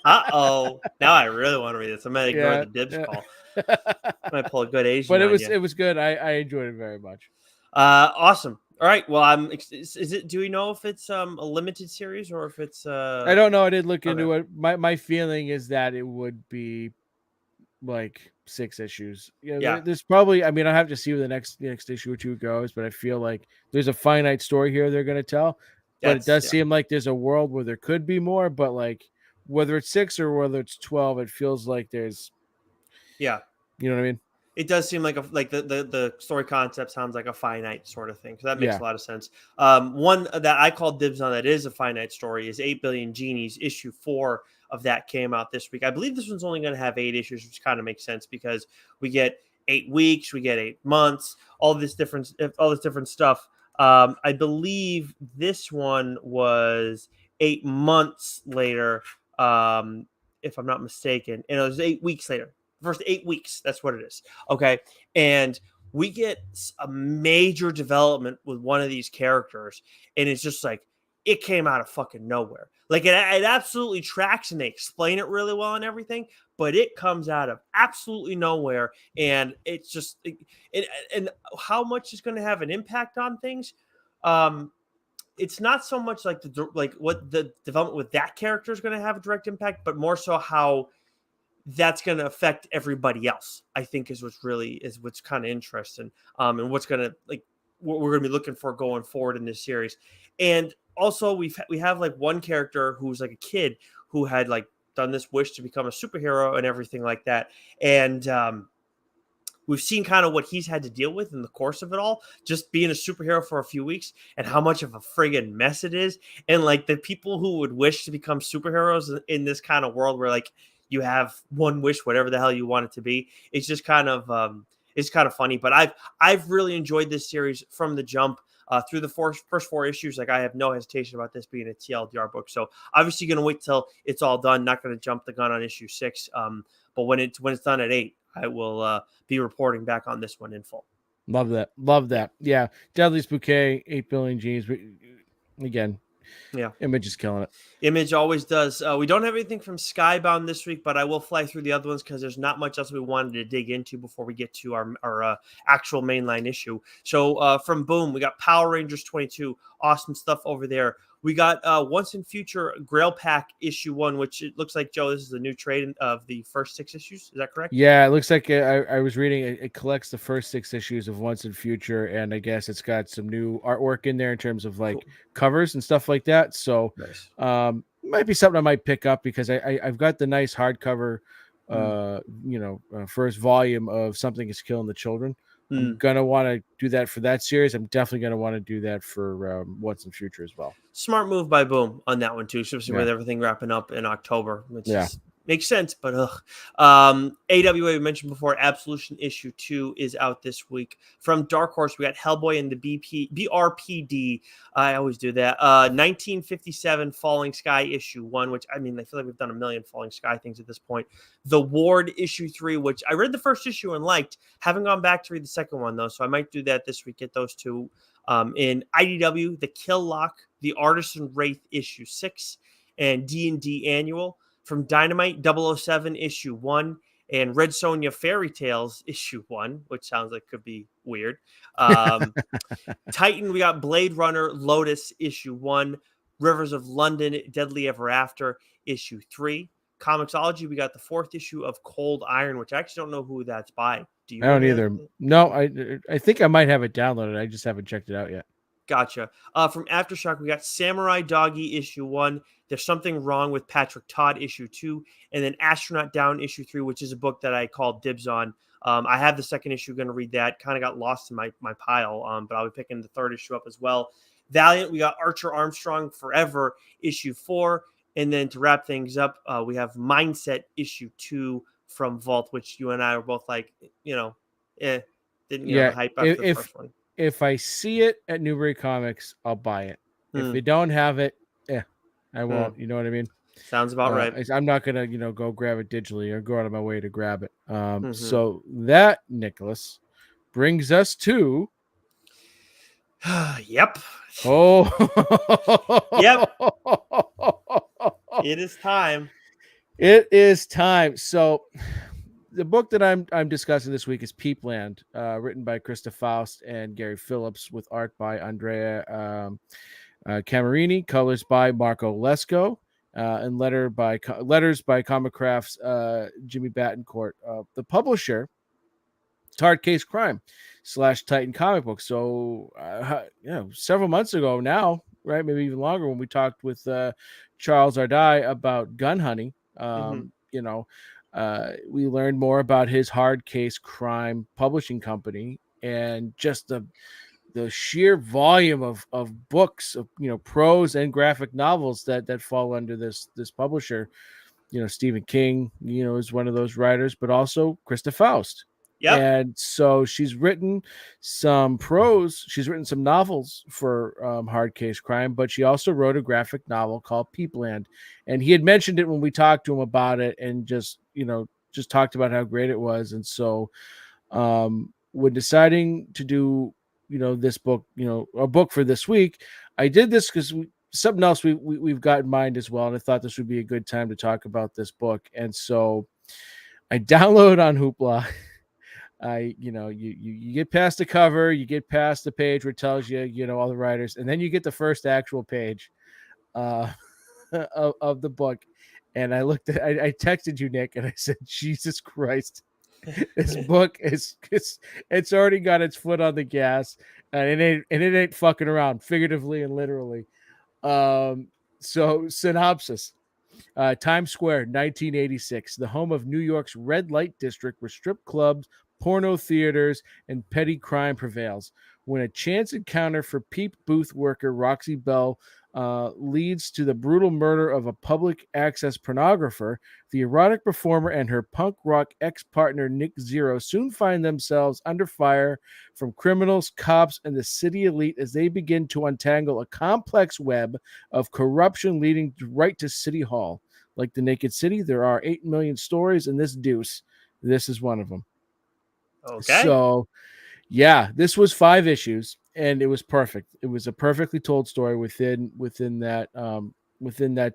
Uh-oh. Now I really want to read this. I'm gonna ignore the dibs call. I might pull a good Asian. But it was good. I enjoyed it very much. Awesome. All right. Well, is it? Do we know if it's a limited series or if it's? I don't know. I did look into it. My feeling is that it would be like 6 issues. Yeah, Yeah, there's probably. I mean, I have to see where the next issue or two goes, but I feel like there's a finite story here they're going to tell. But it does yeah, seem like there's a world where there could be more. But like whether it's 6 or whether it's 12, it feels like there's. yeah. You know what I mean? It does seem like the story concept sounds like a finite sort of thing. So that makes Yeah. a lot of sense. One that I called dibs on that is a finite story is 8 Billion Genies. Issue 4 of that came out this week. I believe this one's only going to have 8 issues, which kind of makes sense because we get 8 weeks, we get 8 months, all this different stuff. I believe this one was 8 months later, if I'm not mistaken, and it was 8 weeks later. First 8 weeks, that's what it is. Okay, and we get a major development with one of these characters, and it's just like it came out of fucking nowhere. Like it absolutely tracks, and they explain it really well and everything, but it comes out of absolutely nowhere, and it's just and how much is going to have an impact on things. It's not so much like what the development with that character is going to have a direct impact, but more so how that's going to affect everybody else. I think is what's kind of interesting, and what's going to like what we're going to be looking for going forward in this series. And also we have like one character who's like a kid who had like done this wish to become a superhero and everything like that, and we've seen kind of what he's had to deal with in the course of it all, just being a superhero for a few weeks and how much of a friggin' mess it is. And like the people who would wish to become superheroes in this kind of world where like you have one wish, whatever the hell you want it to be. It's just kind of, it's kind of funny, but I've really enjoyed this series from the jump. Through the first 4 issues, like I have no hesitation about this being a TLDR book. So obviously going to wait till it's all done. Not going to jump the gun on issue 6. But when it's done at 8, I will be reporting back on this one in full. Love that. Love that. Yeah. Deadliest Bouquet, 8 Billion G's. Again, Yeah. Image is killing it. Image always does. We don't have anything from Skybound this week, but I will fly through the other ones because there's not much else we wanted to dig into before we get to our actual mainline issue. So from Boom, we got Power Rangers 22. Awesome stuff over there. We got Once in Future Grail Pack issue 1, which it looks like, Joe, this is a new trade of the first 6 issues. Is that correct? Yeah, it looks like I was reading it collects the first 6 issues of Once in Future, and I guess it's got some new artwork in there in terms of like covers and stuff like that. So Nice. Might be something I might pick up because I've got the nice hardcover first volume of Something Is Killing the Children. I'm gonna want to do that for that series. I'm definitely gonna want to do that for What's in Future as well. Smart move by Boom on that one too, especially with everything wrapping up in October. Which makes sense, but AWA we mentioned before, Absolution issue 2 is out this week. From Dark Horse, we got Hellboy and the BRPD. I always do that. 1957 Falling Sky issue 1, which I mean, I feel like we've done a million Falling Sky things at this point. The Ward issue 3, which I read the first issue and liked. Haven't gone back to read the second one though, so I might do that this week. Get those two. In IDW, The Kill Lock, The Artisan Wraith issue 6, and D&D Annual. From Dynamite, 007 issue 1, and Red Sonja Fairy Tales issue 1, which sounds like could be weird. Titan, we got Blade Runner Lotus issue 1, Rivers of London Deadly Ever After issue 3. Comixology, we got the 4th issue of Cold Iron, which I actually don't know who that's by. Do you? I don't either. No, I think I might have it downloaded. I just haven't checked it out yet. Gotcha. From Aftershock, we got Samurai Doggy issue 1. There's Something Wrong with Patrick Todd issue 2, and then Astronaut Down issue 3, which is a book that I called dibs on. I have the second issue, going to read that. Kind of got lost in my pile, but I'll be picking the 3rd issue up as well. Valiant, we got Archer Armstrong Forever issue 4, and then to wrap things up, we have Mindset issue 2 from Vault, which you and I were both like, didn't the hype after the first one. If I see it at Newbury Comics, I'll buy it. If they don't have it, I won't. You know what I mean? Sounds about right. I'm not gonna, go grab it digitally or go out of my way to grab it. So that, Nicholas, brings us to. Yep. Oh. Yep. It is time. It is time. So. The book that I'm discussing this week is Peepland, written by Christa Faust and Gary Phillips, with art by Andrea Camerini, colors by Marco Lesko, and letters by Comicraft's Jimmy Battencourt. The publisher, it's Hard Case Crime / Titan Comic Book. So, several months ago now, right? Maybe even longer, when we talked with Charles Ardai about gun hunting. We learned more about his Hard Case Crime publishing company, and just the sheer volume of books, of prose and graphic novels that fall under this publisher. Stephen King, is one of those writers, but also Christa Faust. Yep. And so she's written some prose, she's written some novels for Hard Case Crime, but she also wrote a graphic novel called Peepland. And he had mentioned it when we talked to him about it, and just talked about how great it was. And so when deciding to do this book, a book for this week, I did this because something else we've got in mind as well, and I thought this would be a good time to talk about this book. And so I download on Hoopla. You get past the cover, you get past the page where it tells you all the writers, and then you get the first actual page of the book. And I texted you, Nick, and I said, Jesus Christ, this book it's already got its foot on the gas, and it ain't fucking around, figuratively and literally. So synopsis. Times Square, 1986, the home of New York's red light district, where strip clubs, porno theaters, and petty crime prevails. When a chance encounter for Peep booth worker Roxy Bell leads to the brutal murder of a public access pornographer, the erotic performer and her punk rock ex-partner Nick Zero soon find themselves under fire from criminals, cops, and the city elite as they begin to untangle a complex web of corruption leading right to City Hall. Like the Naked City, there are 8 million stories in this deuce. This is one of them. Okay. So, yeah, this was 5 issues, and it was perfect. It was a perfectly told story within that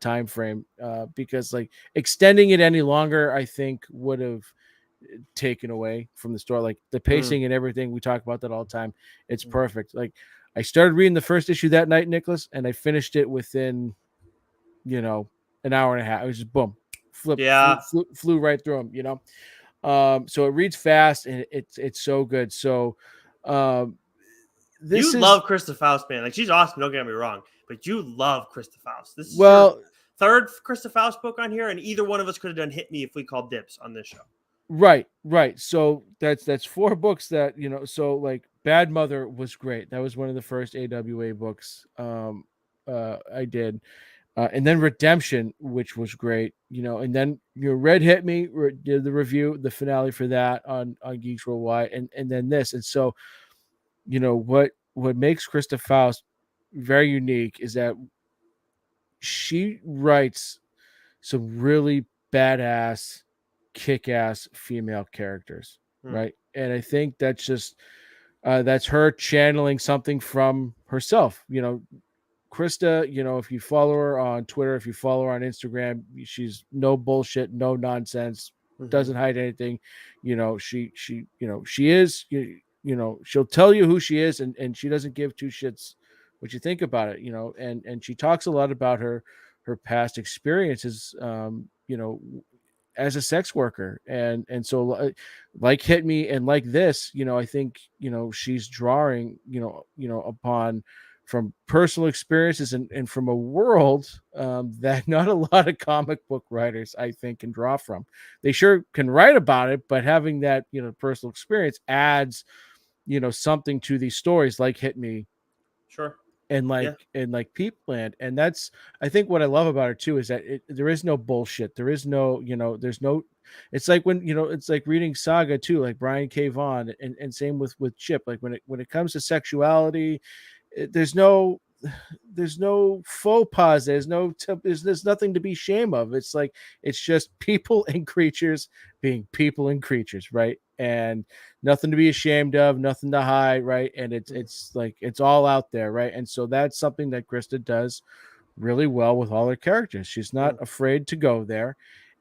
time frame. Because like extending it any longer, I think would have taken away from the story. Like the pacing and everything, we talk about that all the time. It's perfect. Like I started reading the first issue that night, Nicholas, and I finished it within an hour and a half. It was just boom, flew right through them. So it reads fast, and it's so good. So you love Christa Faust, man. Like, she's awesome, don't get me wrong, but you love Christa Faust. This is your third Christa Faust book on here, and either one of us could have done Hit Me if we called dibs on this show. Right. So that's 4 books that so like Bad Mother was great. That was one of the first AWA books I did. And then Redemption, which was great, and then Red Hit Me, did the review, the finale for that on Geeks Worldwide, and then this. And so, what makes Christa Faust very unique is that she writes some really badass, kick-ass female characters, right? And I think that's just that's her channeling something from herself. Christa, if you follow her on Twitter, if you follow her on Instagram, she's no bullshit, no nonsense, doesn't hide anything. She is, she'll tell you who she is, and she doesn't give 2 shits what you think about it, and she talks a lot about her past experiences, as a sex worker. And so like Hit Me and like this, I think, she's drawing, upon from personal experiences and from a world that not a lot of comic book writers, I think, can draw from. They sure can write about it, but having that, personal experience adds, something to these stories like Hit Me. Sure. And like Peepland. And that's, I think, what I love about her too, is that there is no bullshit. There is no, there's no, it's like when, it's like reading Saga too, like Brian K. Vaughan, and same with Chip. Like when it comes to sexuality, there's no faux pas. There's nothing to be ashamed of. It's like, it's just people and creatures being people and creatures, right? And nothing to be ashamed of, nothing to hide, right? And it's like, it's all out there, right? And so that's something that Christa does really well with all her characters. She's not afraid to go there,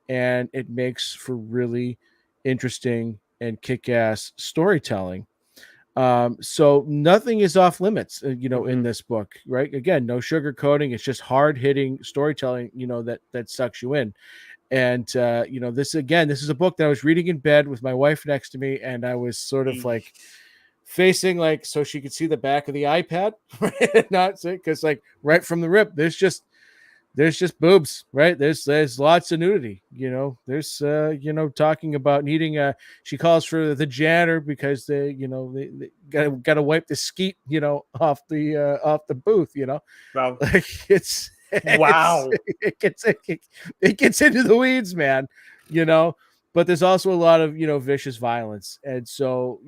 and it makes for really interesting and kick-ass storytelling. So nothing is off limits, in Mm-hmm. this book, right? Again, no sugarcoating. It's just hard hitting storytelling, that sucks you in. And this is a book that I was reading in bed with my wife next to me, and I was sort of like facing like so she could see the back of the iPad, right? Not because like right from the rip, there's just boobs, right? There's lots of nudity, there's talking about needing she calls for the janitor because they gotta wipe the skeet, off the booth, Wow. like Wow. it gets into the weeds, man, you know but there's also a lot of vicious violence. And so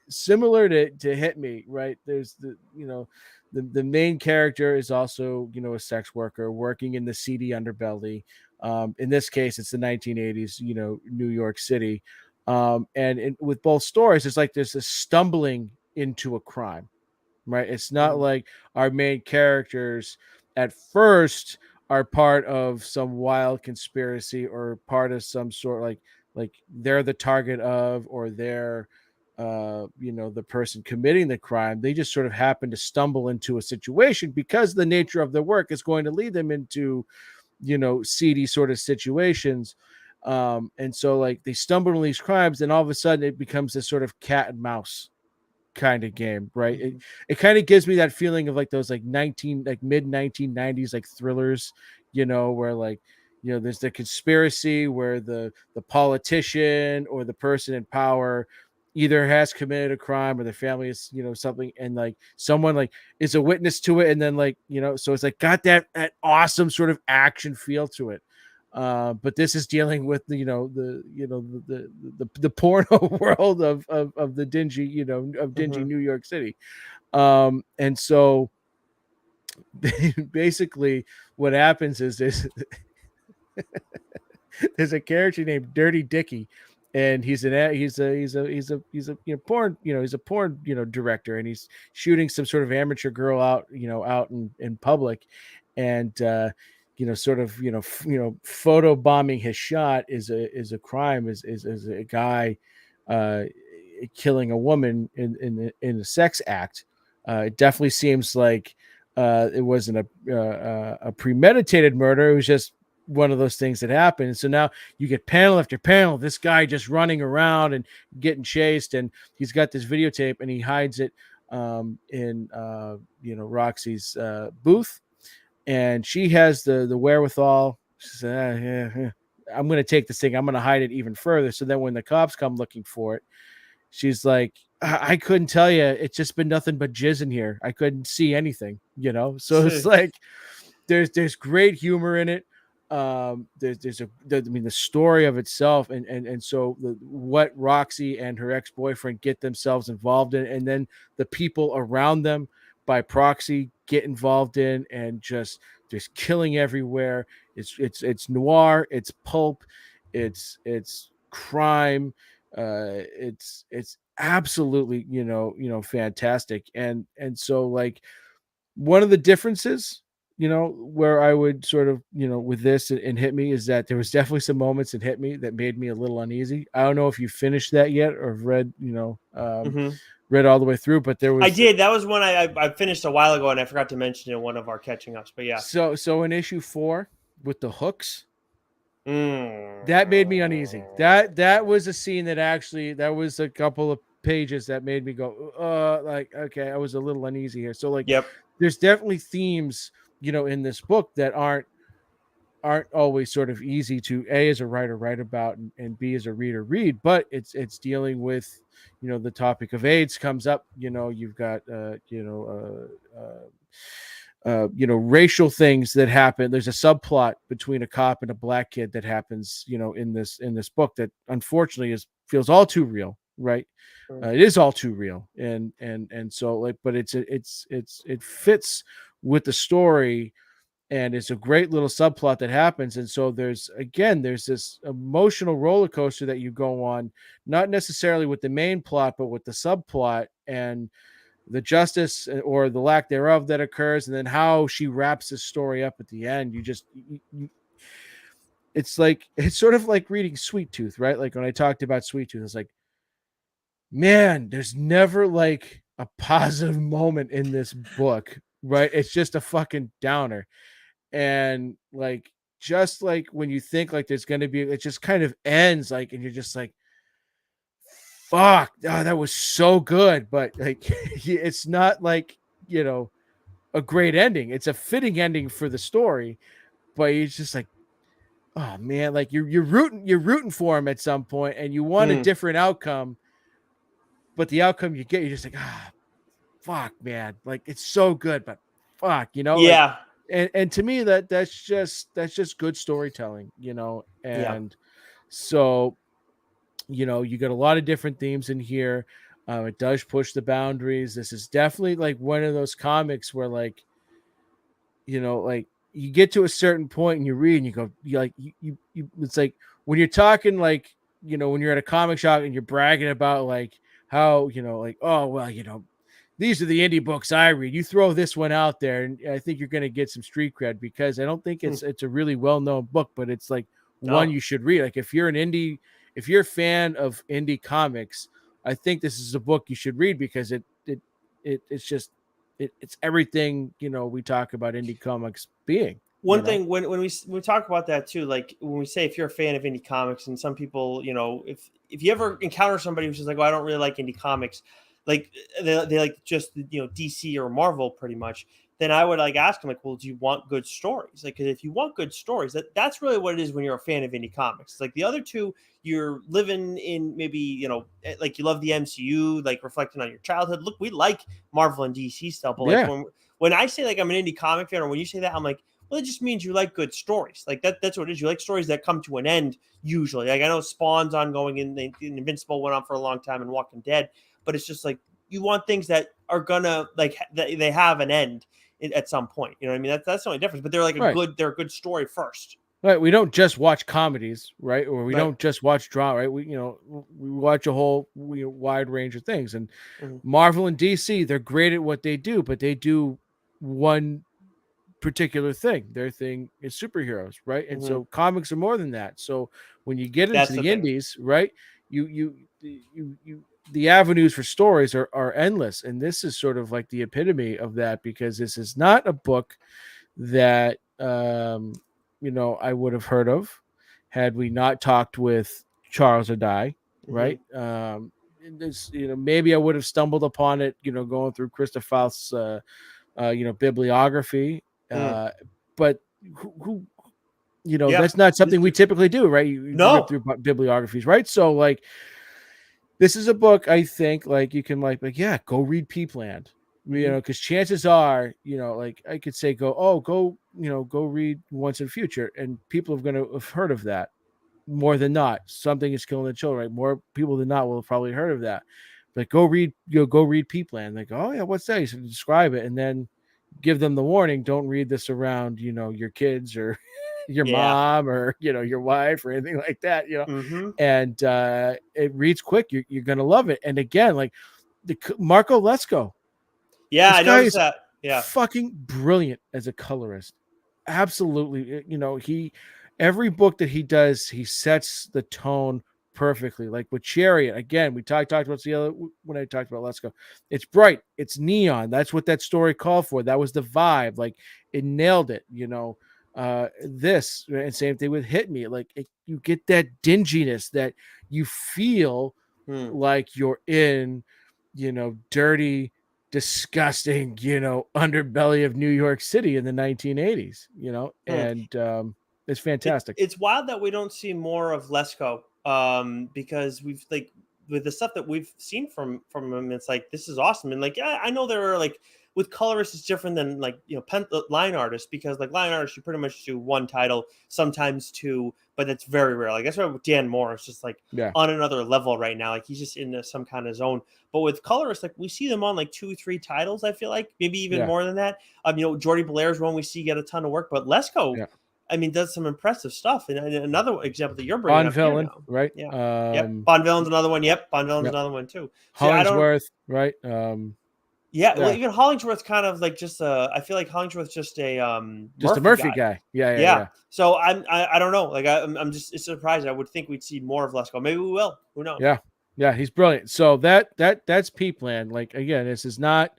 similar to Hit Me, right? There's the main character is also a sex worker working in the seedy underbelly. In this case, it's the 1980s, New York City. And with both stories, it's like there's a stumbling into a crime, right? It's not Mhm. like our main characters at first are part of some wild conspiracy or part of some sort, like they're the target of, or they're the person committing the crime. They just sort of happen to stumble into a situation because the nature of their work is going to lead them into seedy sort of situations. And so like they stumble on these crimes, and all of a sudden it becomes this sort of cat and mouse kind of game, right? it, Mhm. it kind of gives me that feeling of like those like mid 1990s like thrillers, where like there's the conspiracy where the politician or the person in power either has committed a crime or the family is something, and like someone like is a witness to it, and then like so it's like got that awesome sort of action feel to it. But this is dealing with the porno world of the dingy of dingy Mhm. New York City. And so basically what happens is there's a character named Dirty Dicky, and he's a porn he's a porn director, and he's shooting some sort of amateur girl out out in public, and sort of photo bombing his shot is a crime, is a guy uh killing a woman in a sex act. It definitely seems like it wasn't a premeditated murder. It was just one of those things that happened. And so now you get panel after panel, this guy just running around and getting chased, and he's got this videotape and he hides it in Roxy's booth, and she has the wherewithal. She said, yeah, I'm going to take this thing, I'm going to hide it even further, so that when the cops come looking for it, she's like, I couldn't tell you. It's just been nothing but jizz in here. I couldn't see anything, So it's like there's great humor in it. I mean, the story of itself, and so what Roxy and her ex-boyfriend get themselves involved in, and then the people around them by proxy get involved in, and just there's killing everywhere. It's noir, it's pulp, it's crime. It's absolutely fantastic. And so like one of the differences, where I would sort of, with this and Hit Me, is that there was definitely some moments in Hit Me that made me a little uneasy. I don't know if you finished that yet or have read, Mhm. read all the way through, but there I was did. That was one I finished a while ago, and I forgot to mention it in one of our catching ups. But yeah. so in issue 4 with the hooks, that made me uneasy. Mm. That was a scene that actually, that was a couple of pages that made me go, like, okay, I was a little uneasy here. So like Yep. there's definitely themes, in this book that aren't always sort of easy to A, as a writer, write about, and B, as a reader, read. But it's dealing with the topic of AIDS comes up. You've got racial things that happen. There's a subplot between a cop and a black kid that happens in this book that unfortunately feels all too real, right? Mm. It is all too real. And so like, but it fits with the story, and it's a great little subplot that happens. And so there's this emotional roller coaster that you go on, not necessarily with the main plot but with the subplot, and the justice or the lack thereof that occurs, and then how she wraps this story up at the end. It's sort of like reading Sweet Tooth, right? Like when I talked about Sweet Tooth, it's like man, there's never like a positive moment in this book, right? It's just a fucking downer. And like, just like when you think like there's going to be, it just kind of ends like, and you're just like, fuck, oh, that was so good. But like, it's not like, you know, a great ending. It's a fitting ending for the story, but it's just like, oh man, like you're rooting for him at some point and you want a Hmm. different outcome, but the outcome you get, you're just like, ah, fuck, man. Like it's so good, but fuck, you know, like, Yeah. and to me that's just good storytelling, you know. Yeah. And so, you know, you got a lot of different themes in here. It does push the boundaries. This is definitely like one of those comics where, like, you know, like you get to a certain point and you read and you go, you like, you it's like when you're talking, like, you know, when you're at a comic shop and you're bragging about like how, you know, like, oh, well, you know, these are the indie books I read. You throw this one out there, and I think you're going to get some street cred, because I don't think Hmm. it's a really well known book, but it's like one No. you should read. Like if you're a fan of indie comics, I think this is a book you should read, because it's just it's everything, you know, we talk about indie comics being. You One know, thing when we talk about that too, like when we say if you're a fan of indie comics, and some people, you know, if you ever encounter somebody who's just like, oh, I don't really like indie comics, like they like just, you know, DC or Marvel pretty much, then I would like ask them like, well, do you want good stories? Like, 'cause if you want good stories, that's really what it is when you're a fan of indie comics. Like the other two, you're living in maybe, you know, like you love the MCU, like reflecting on your childhood. Look, we like Marvel and DC stuff, but like yeah, when I say like I'm an indie comic fan, or when you say that, I'm like, well, it just means you like good stories. Like that's what it is. You like stories that come to an end usually. Like I know Spawn's ongoing, and Invincible went on for a long time, and Walking Dead, but it's just like you want things that are gonna like that they have an end at some point. You know what I mean? That's the only difference. But they're like right. they're a good story first. Right, we don't just watch comedies, right? Or we Right. don't just watch drama, right? We, you know, we watch a whole wide range of things. And Mhm. Marvel and DC, they're great at what they do, but they do one particular thing. Their thing is superheroes, right? And Mhm. so comics are more than that. So when you get into That's the the thing. indies, right? You the avenues for stories are endless, and this is sort of like the epitome of that, because this is not a book that you know, I would have heard of had we not talked with Charles or Die, Mhm. right? This, you know, maybe I would have stumbled upon it, you know, going through Christa Faust's you know, bibliography, Mm. uh, but who, you know, Yeah. that's not something we typically do, right? You rip No. through bibliographies, right? So like, this is a book I think like you can like yeah, go read Peepland, you Mhm. know, because chances are, you know, like I could say go, you know, go read Once and Future, and people are going to have heard of that more than not. Something is killing the children, right? More people than not will have probably heard of that. Like go read Peepland. Like, oh yeah, what's that? You should describe it, and then give them the warning: don't read this around, you know, your kids or your Yeah. mom or, you know, your wife or anything like that, you know. Mhm. And it reads quick. You're gonna love it. And again, like Marco Lesko, Yeah, this I guy noticed is that. Yeah. fucking brilliant as a colorist. Absolutely. You know, every book that he does, he sets the tone perfectly. Like with Chariot, again, we talked about the other when I talked about Let's Go. It's bright, it's neon. That's what that story called for. That was the vibe. Like it nailed it, you know. This and same thing with Hit Me. Like you get that dinginess that you feel Hmm. like you're in, you know, dirty, disgusting, you know, underbelly of New York City in the 1980s, you know, Hmm. and it's fantastic. It's wild that we don't see more of Lesko, because we've like with the stuff that we've seen from him, it's like this is awesome. And like, yeah, I know there are like with colorists, it's different than like, you know, line artists, because like line artists you pretty much do one title, sometimes two, but that's very rare. Like that's why with Dan Moore is just like Yeah, on another level right now. Like he's just in some kind of zone. But with colorists, like we see them on like 2 3 titles. I feel like maybe even yeah, more than that. You know, Jordy Blair's one we see get a ton of work, but Lesko, yeah. I mean, does some impressive stuff. And another example that you're bringing Bond up here villain, now. right? Yeah. Yep. Bond Villain's another one. Yep. Bond Villain's Yeah, another one too. So I don't. Hollingsworth, right? Yeah. Well, Yeah, even Hollingsworth's kind of like just a. I feel like Hollingsworth's just a just a Murphy Murphy guy. guy. Yeah, yeah, Yeah. yeah, So I don't know. Like I'm just it's surprised. I would think we'd see more of Lesko. Maybe we will. Who knows? yeah. Yeah, he's brilliant. So that's Peepland. Like again, this is not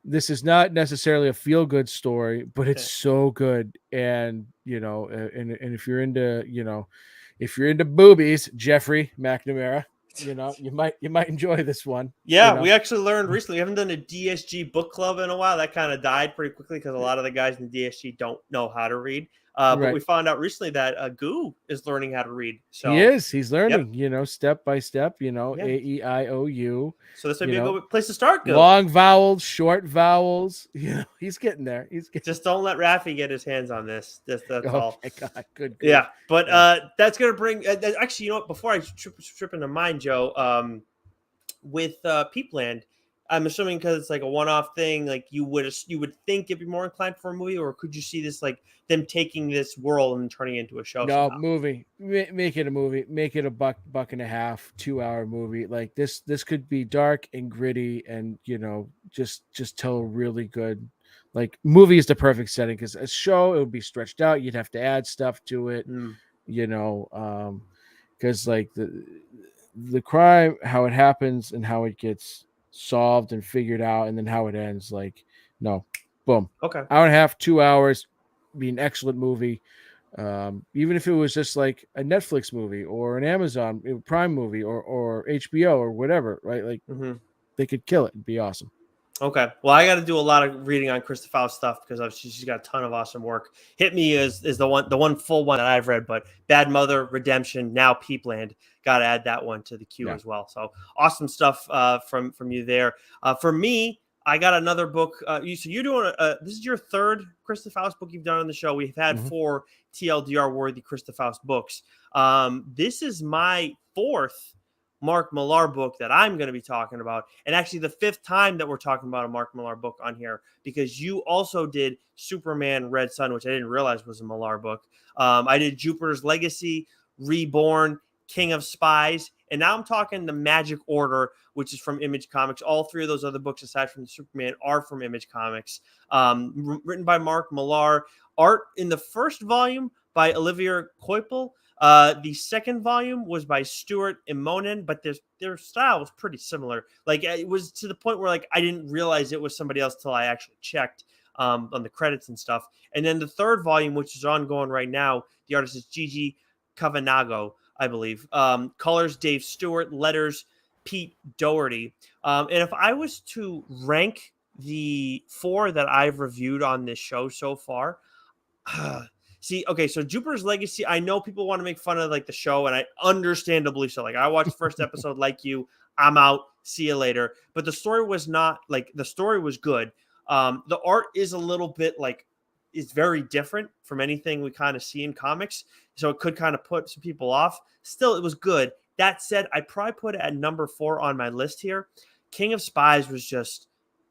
necessarily a feel good story, but it's Yeah. so good. And and if you're into if you're into boobies, Jeffrey McNamara, you might enjoy this one. Yeah, we actually learned recently. We haven't done a DSG book club in a while. That kind of died pretty quickly because a lot of the guys in DSG don't know how to read. But Right. we found out recently that Goo is learning how to read. He So, is. He's yep, learning, step by step, yeah. AEIOU, So this might you be a know, good place to start, Goo. long vowels, short vowels. He's getting there. He's getting Just don't let Rafi get his hands on this. That's all. Okay, God, good grief. Yeah, but Yeah. that's gonna bring. Actually, you know what? Before I trip into mine, Joe, with Peepland, I'm assuming because it's like a one-off thing, like you would think it'd be more inclined for a movie, or could you see this like them taking this world and turning it into a show No somehow? movie. Make it a movie. Make it a buck and a half, 2 hour movie. Like this could be dark and gritty, and just tell a really good. Like movie is the perfect setting because a show it would be stretched out. You'd have to add stuff to it, Mm, because like the crime, how it happens and how it gets solved and figured out, and then how it ends. Like no, boom, okay. hour and a half, 2 hours, be an excellent movie. Even if it was just like a Netflix movie or an Amazon Prime movie or HBO or whatever, right? Like Hmm. they could kill it and be awesome. Okay. Well, I got to do a lot of reading on Christa Faust stuff because she's got a ton of awesome work. Hit Me is the one full one that I've read, but Bad Mother, Redemption, now Peepland. Got to add that one to the queue Yeah. as well. So awesome stuff from you there. For me, I got another book. You're doing this is your third Christa Faust book you've done on the show. We've had Mhm. 4 TLDR worthy Christa Faust books. This is my 4th Mark Millar book that I'm going to be talking about. And actually, the 5th time that we're talking about a Mark Millar book on here, because you also did Superman Red Sun, which I didn't realize was a Millar book. I did Jupiter's Legacy, Reborn, King of Spies. And now I'm talking the Magic Order, which is from Image Comics. All 3 of those other books, aside from the Superman, are from Image Comics. Written by Mark Millar. Art in the first volume by Olivier Coipel. The second volume was by Stuart Immonen, but their style was pretty similar. Like it was to the point where like I didn't realize it was somebody else till I actually checked on the credits and stuff. And then the third volume, which is ongoing right now, the artist is Gigi Cavanago, I believe. Colors Dave Stewart, letters Pete Doherty. And if I was to rank the 4 that I've reviewed on this show so far, see, okay, so Jupiter's Legacy, I know people want to make fun of like the show, and I understandably so. Like I watched the first episode like you, I'm out, see you later. But the story was not like the story was good. The art is a little bit like is very different from anything we kind of see in comics. So it could kind of put some people off. Still, it was good. That said, I'd probably put it at number 4 on my list here. King of Spies was just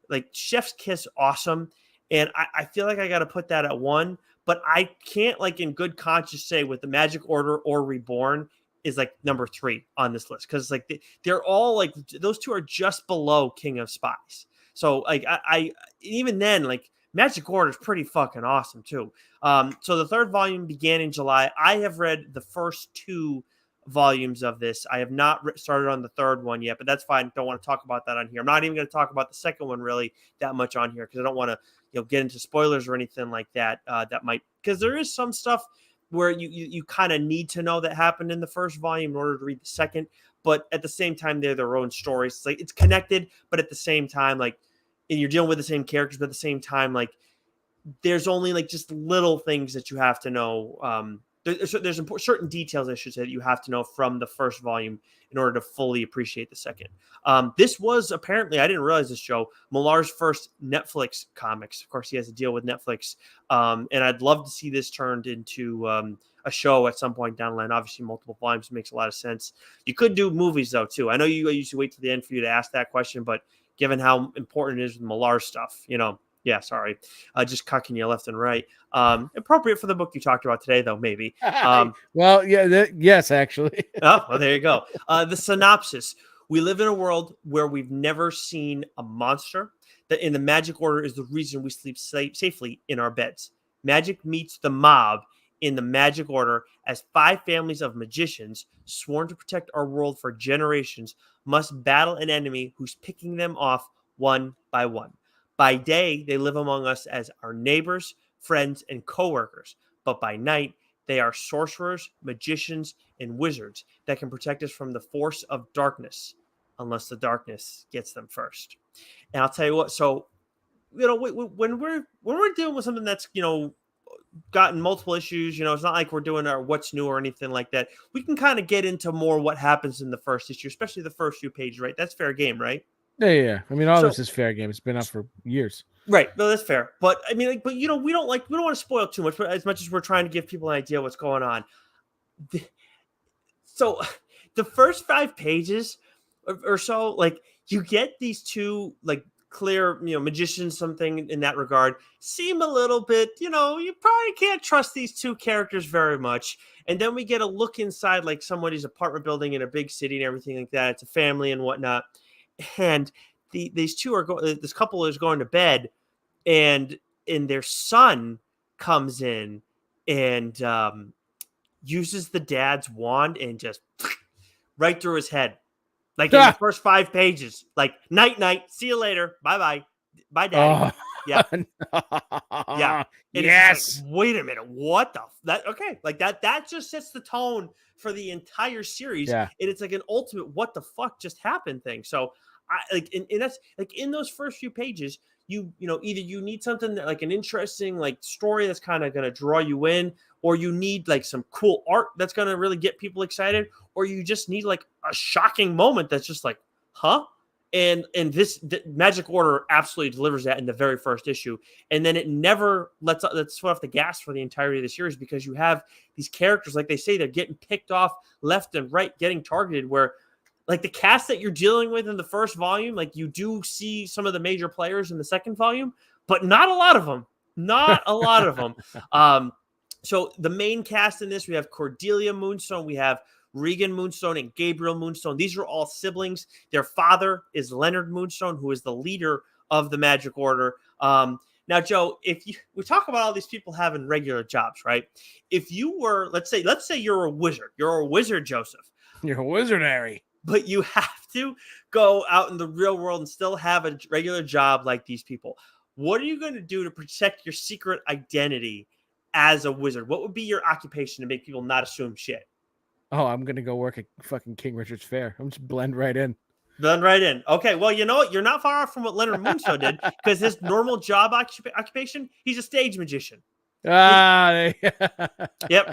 like chef's kiss awesome. And I feel like I got to put that at 1. But I can't, like, in good conscience say with the Magic Order or Reborn is like number 3 on this list because like they're all like those 2 are just below King of Spies. So like I even then like Magic Order is pretty fucking awesome too. So the 3rd volume began in July. I have read the first 2 volumes of this. I have not started on the 3rd one yet, but that's fine. Don't want to talk about that on here. I'm not even going to talk about the 2nd one really that much on here because I don't want to get into spoilers or anything like that. That might because there is some stuff where you kind of need to know that happened in the 1st volume in order to read the 2nd. But at the same time, they're their own stories. It's like it's connected, but at the same time, like and you're dealing with the same characters, but at the same time, like there's only like just little things that you have to know. There's certain details, I should say, that you have to know from the 1st volume in order to fully appreciate the 2nd. This was apparently, I didn't realize this, Joe, Millar's first Netflix comics. Of course, he has a deal with Netflix. And I'd love to see this turned into a show at some point down the line. Obviously, multiple volumes makes a lot of sense. You could do movies, though, too. I know you usually wait to the end for you to ask that question, but given how important it is with Millar stuff, yeah, sorry. Just cucking you left and right. Appropriate for the book you talked about today, though, maybe. Well, yeah, yes, actually. Oh, well, there you go. The synopsis. We live in a world where we've never seen a monster. That in the Magic Order is the reason we sleep safely in our beds. Magic meets the mob in the Magic Order, as 5 families of magicians sworn to protect our world for generations must battle an enemy who's picking them off one by one. By day, they live among us as our neighbors, friends, and coworkers, but by night, they are sorcerers, magicians, and wizards that can protect us from the force of darkness, unless the darkness gets them first. And I'll tell you what. So, when we're dealing with something that's gotten multiple issues, it's not like we're doing our what's new or anything like that. We can kind of get into more what happens in the first issue, especially the first few pages, right? That's fair game, right? Yeah. I mean, all So, this is fair game. It's been out for years. right. No, that's fair. But I mean, we don't want to spoil too much, but as much as we're trying to give people an idea what's going on. So the first 5 pages or so, like, you get these two, like, clear, magicians, something in that regard, seem a little bit, you probably can't trust these 2 characters very much. And then we get a look inside, like, somebody's apartment building in a big city and everything like that. It's a family and whatnot. And these two this couple is going to bed, and their son comes in and uses the dad's wand and just right through his head. Like in the first 5 pages, like, night, see you later, bye, daddy. Yeah. Yeah. And yes. like, wait a minute, what that? Okay, like that just sets the tone for the entire series. Yeah. And it's like an ultimate what the fuck just happened thing. So I like, and that's like in those first few pages, either you need something that, like, an interesting, like, story that's kind of going to draw you in, or you need, like, some cool art that's going to really get people excited, or you just need, like, a shocking moment that's just like, huh? And this Magic Order absolutely delivers that in the very first issue. And then it never lets foot off the gas for the entirety of the series, because you have these characters, like they say, they're getting picked off left and right, getting targeted, where, like, the cast that you're dealing with in the first volume, like, you do see some of the major players in the second volume, but not a lot of them. Not a lot of them. So the main cast in this, we have Cordelia Moonstone, we have Regan Moonstone, and Gabriel Moonstone. These are all siblings. Their father is Leonard Moonstone, who is the leader of the Magic Order. Now, Joe, we talk about all these people having regular jobs, right? If you were, let's say you're a wizard. You're a wizard, Joseph. You're a wizardary. But you have to go out in the real world and still have a regular job like these people. What are you going to do to protect your secret identity as a wizard? What would be your occupation to make people not assume shit? Oh, I'm going to go work at fucking King Richard's Fair. I'm just blend right in. Blend right in. Okay, well, you know what? You're not far off from what Leonard Moonstone did, because his normal job occupation, he's a stage magician. Yep,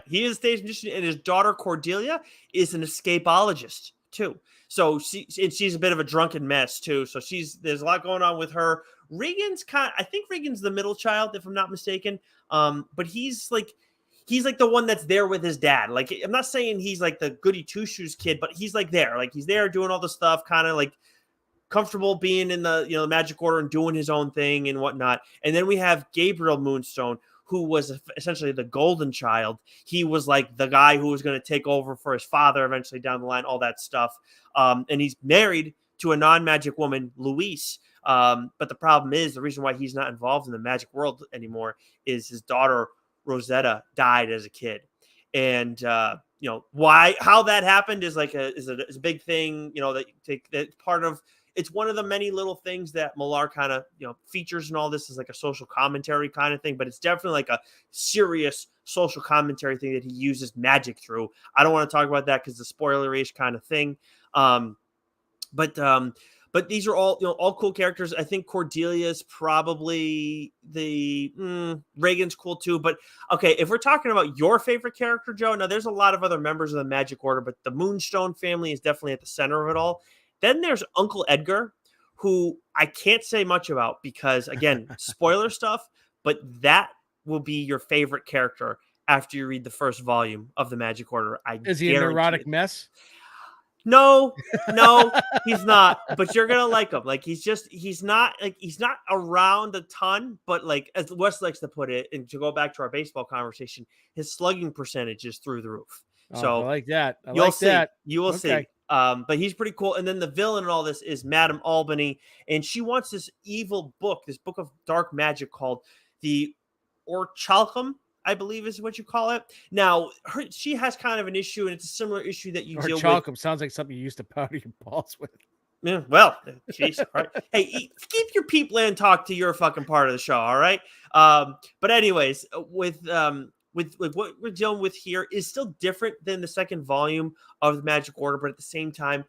he is a stage magician, and his daughter Cordelia is an escapologist too. So she's a bit of a drunken mess too. So there's a lot going on with her. I think Regan's the middle child, if I'm not mistaken. But he's like the one that's there with his dad. Like, I'm not saying he's like the goody two shoes kid, but he's like there. Like, he's there doing all the stuff, kind of like comfortable being in the the Magic Order and doing his own thing and whatnot. And then we have Gabriel Moonstone, who was essentially the golden child. He was like the guy who was going to take over for his father eventually down the line, all that stuff. And he's married to a non-magic woman, Louise. But the problem is, the reason why he's not involved in the magic world anymore is his daughter, Rosetta, died as a kid. And, how that happened is like is a big thing, that's part of. It's one of the many little things that Millar kind of, features and all this is like a social commentary kind of thing, but it's definitely like a serious social commentary thing that he uses magic through. I don't want to talk about that because it's a spoiler-ish kind of thing. But these are all cool characters. I think Cordelia's probably Reagan's cool too. But okay, if we're talking about your favorite character, Joe, now there's a lot of other members of the Magic Order, but the Moonstone family is definitely at the center of it all. Then there's Uncle Edgar, who I can't say much about because, again, spoiler stuff, but that will be your favorite character after you read the first volume of the Magic Order. Is he a neurotic mess? No, he's not. But you're gonna like him. Like, he's not around a ton, but like, as Wes likes to put it, and to go back to our baseball conversation, his slugging percentage is through the roof. So I like that. You will see. But he's pretty cool. And then the villain in all this is Madame Albany, and she wants this evil book, this book of dark magic called the Orichalcum, I believe is what you call it. Now, she has kind of an issue, and it's a similar issue that you or deal chalkum with. sounds like something you used to powder your balls with. Yeah, well, jeez. Right. Hey, keep your Peepland talk to your fucking part of the show, all right? But anyways, with what we're dealing with here is still different than the second volume of the Magic Order, but at the same time,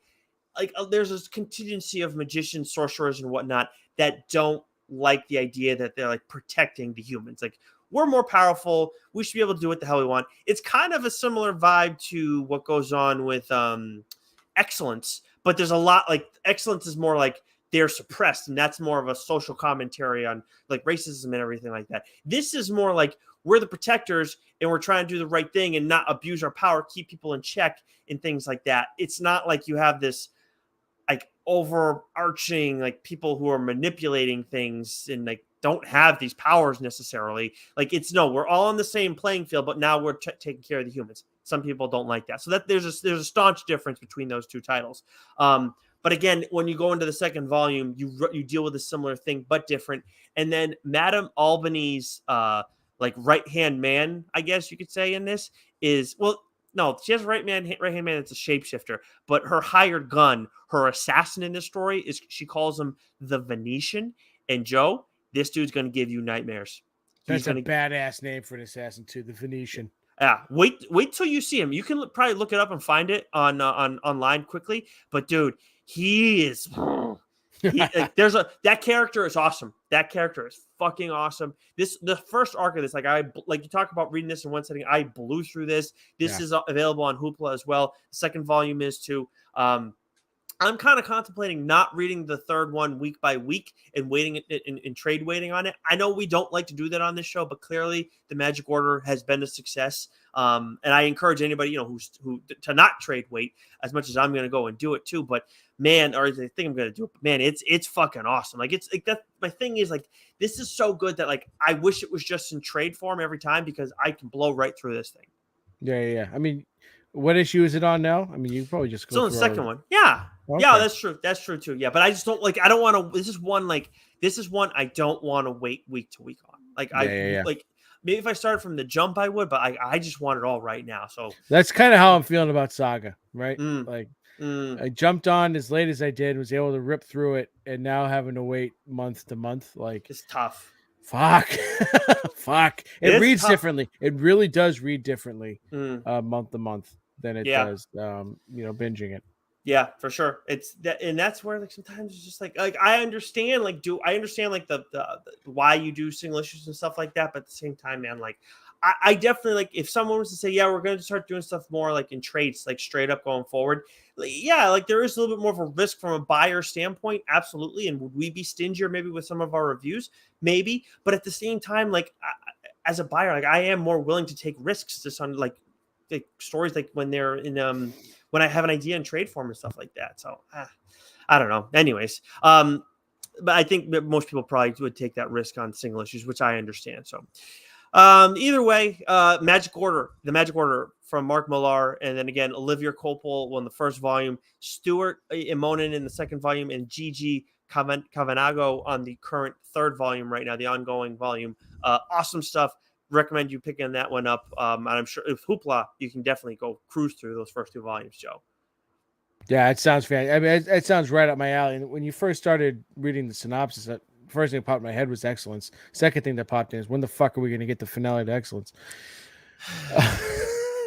like there's this contingency of magicians, sorcerers, and whatnot that don't like the idea that they're like protecting the humans. Like, we're more powerful, we should be able to do what the hell we want. It's kind of a similar vibe to what goes on with excellence, but there's a lot like excellence is more like they're suppressed, and that's more of a social commentary on like racism and everything like that. This is more like we're the protectors and we're trying to do the right thing and not abuse our power, keep people in check and things like that. It's not like you have this like overarching like people who are manipulating things and like don't have these powers necessarily. Like, it's no, we're all on the same playing field, but now we're taking care of the humans. Some people don't like that, so that there's a staunch difference between those two titles. But again, when you go into the second volume, you deal with a similar thing but different. And then Madame Albany's like right hand man, I guess you could say, in this is, well, no, she has a right hand man that's a shapeshifter, but her hired gun, her assassin in this story, is she calls him the Venetian. And Joe, this dude's going to give you nightmares. That's a badass name for an assassin too, the Venetian. Yeah, wait till you see him. You can probably look it up and find it on online quickly. But dude, he is. Like, that character is awesome. That character is fucking awesome. The first arc of this, like you talk about reading this in one setting, I blew through this. This is available on Hoopla as well. The second volume is too. I'm kind of contemplating not reading the third one week by week and waiting in trade waiting on it. I know we don't like to do that on this show, but clearly the Magic Order has been a success. And I encourage anybody, who to not trade wait as much as I'm going to go and do it too. But man, or I think I'm going to do it, but man, it's fucking awesome. Like, it's like that. My thing is like, this is so good that like, I wish it was just in trade form every time because I can blow right through this thing. Yeah. I mean, what issue is it on now? I mean, you probably just go on the second one. Yeah. Okay. Yeah, that's true. That's true too. Yeah. But I just don't like, I don't want to, this is one I don't want to wait week to week on. Like, like maybe if I started from the jump, I would, but I just want it all right now. So that's kind of how I'm feeling about Saga, right? I jumped on as late as I did, was able to rip through it, and now having to wait month to month, like, it's tough. Fuck. It reads differently. It really does read differently month to month than it does binging it. Yeah, for sure. It's that, and that's where like sometimes it's just like I understand like the why you do single issues and stuff like that, but at the same time, man, like I definitely like if someone was to say, yeah, we're going to start doing stuff more like in trades, like straight up going forward. Like, yeah, like there is a little bit more of a risk from a buyer standpoint. Absolutely. And would we be stingier maybe with some of our reviews? Maybe. But at the same time, like as a buyer, like I am more willing to take risks just on like stories like when they're in, when I have an idea in trade form and stuff like that. So I don't know. Anyways, but I think that most people probably would take that risk on single issues, which I understand. So either way, the Magic Order from Mark Millar, and then again Olivia Copel in the first volume, Stuart Immonen in the second volume, and Gigi Cavanago on the current third volume right now, the ongoing volume. Awesome stuff. Recommend you picking that one up. And I'm sure with Hoopla, you can definitely go cruise through those first two volumes, Joe. Yeah, it sounds fantastic. I mean, it sounds right up my alley. And when you first started reading the synopsis, first thing that popped in my head was excellence. Second thing that popped in is when the fuck are we going to get the finale to excellence?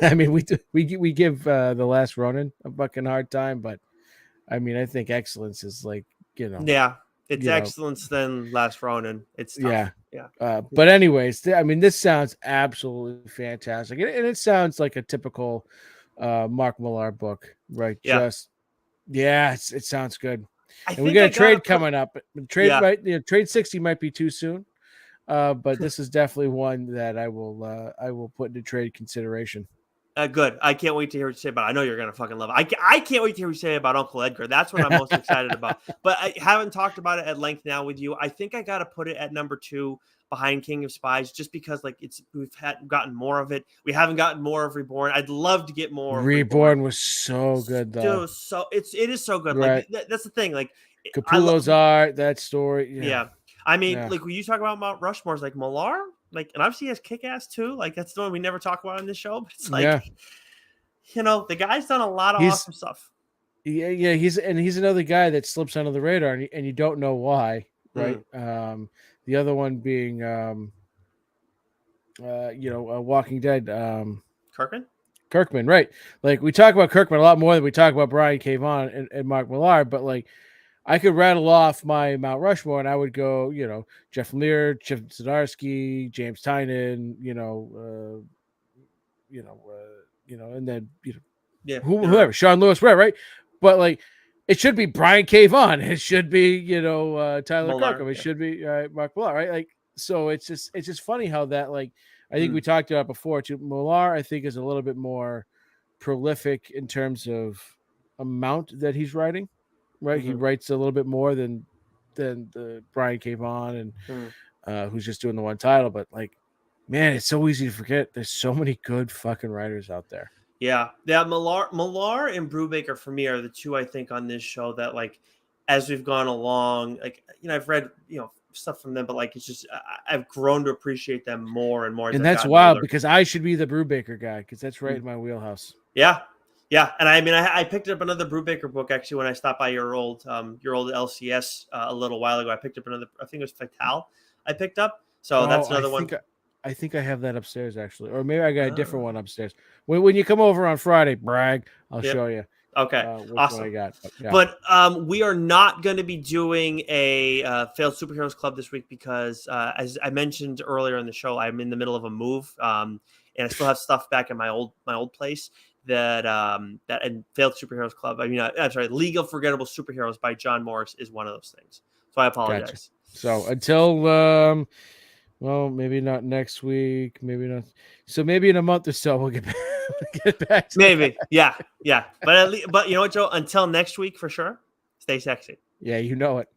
I mean, we give The Last Ronin a fucking hard time, but I mean, I think excellence is like, yeah, it's excellence than Last Ronin. It's tough. Yeah. But anyways, I mean, this sounds absolutely fantastic, and it sounds like a typical Mark Millar book, right? Yeah. It sounds good. And we got a trade coming up. Trade 60 might be too soon, but this is definitely one that I will put into trade consideration. Good. I can't wait to hear what you say about it. I know you're going to fucking love it. I can't wait to hear what you say about Uncle Edgar. That's what I'm most excited about. But I haven't talked about it at length now with you. I think I got to put it at number 2 behind King of Spies, just because like we've gotten more of it. We haven't gotten more of Reborn. I'd love to get more. Reborn was so good though. Dude, it is so good. Right. Like that's the thing. Like Capullo's art, that story. Yeah. I mean, like when you talk about Mount Rushmore's like Millar, like, and obviously he has Kick-Ass too. Like that's the one we never talk about on this show, but it's like, Yeah. the guy's done a lot of He's- awesome stuff. Yeah, he's another guy that slips under the radar, and you don't know why, right? The other one being, Walking Dead, Kirkman, right? Like we talk about Kirkman a lot more than we talk about Brian K. Vaughan and Mark Millar, but like I could rattle off my Mount Rushmore, and I would go, Jeff Lemire, Chip Zdarsky, James Tynan, and then whoever, Sean Lewis, right? But like, it should be Brian K. Vaughan. It should be, Tyler Kirkham. It should be Mark Millar, right? Like, so it's just funny how that, like, I think we talked about it before too. Millar, I think, is a little bit more prolific in terms of amount that he's writing, right? He writes a little bit more than the Brian K. Vaughan and who's just doing the one title. But like, man, it's so easy to forget. There's so many good fucking writers out there. Yeah. Millar and Brubaker for me are the two I think on this show that, like, as we've gone along, like, I've read, stuff from them, but like, it's just, I've grown to appreciate them more and more. And that's wild because I should be the Brubaker guy because that's right in my wheelhouse. Yeah. Yeah. And I mean, I picked up another Brubaker book actually when I stopped by your old LCS a little while ago. I picked up another, I think it was Fatal I picked up. So that's another one. I think I have that upstairs actually, or maybe I got a different one upstairs. When you come over on Friday, brag, I'll show you. Okay, awesome. I got. But we are not going to be doing a failed superheroes club this week because, as I mentioned earlier in the show, I'm in the middle of a move, and I still have stuff back in my old place that and failed superheroes club. I mean, I'm sorry, League of Forgettable Superheroes by John Morris is one of those things. So I apologize. Gotcha. So until well, maybe not next week, maybe not. So maybe in a month or so we'll get back to maybe. That. Yeah. But you know what, Joe? Until next week, for sure, stay sexy. Yeah, you know it.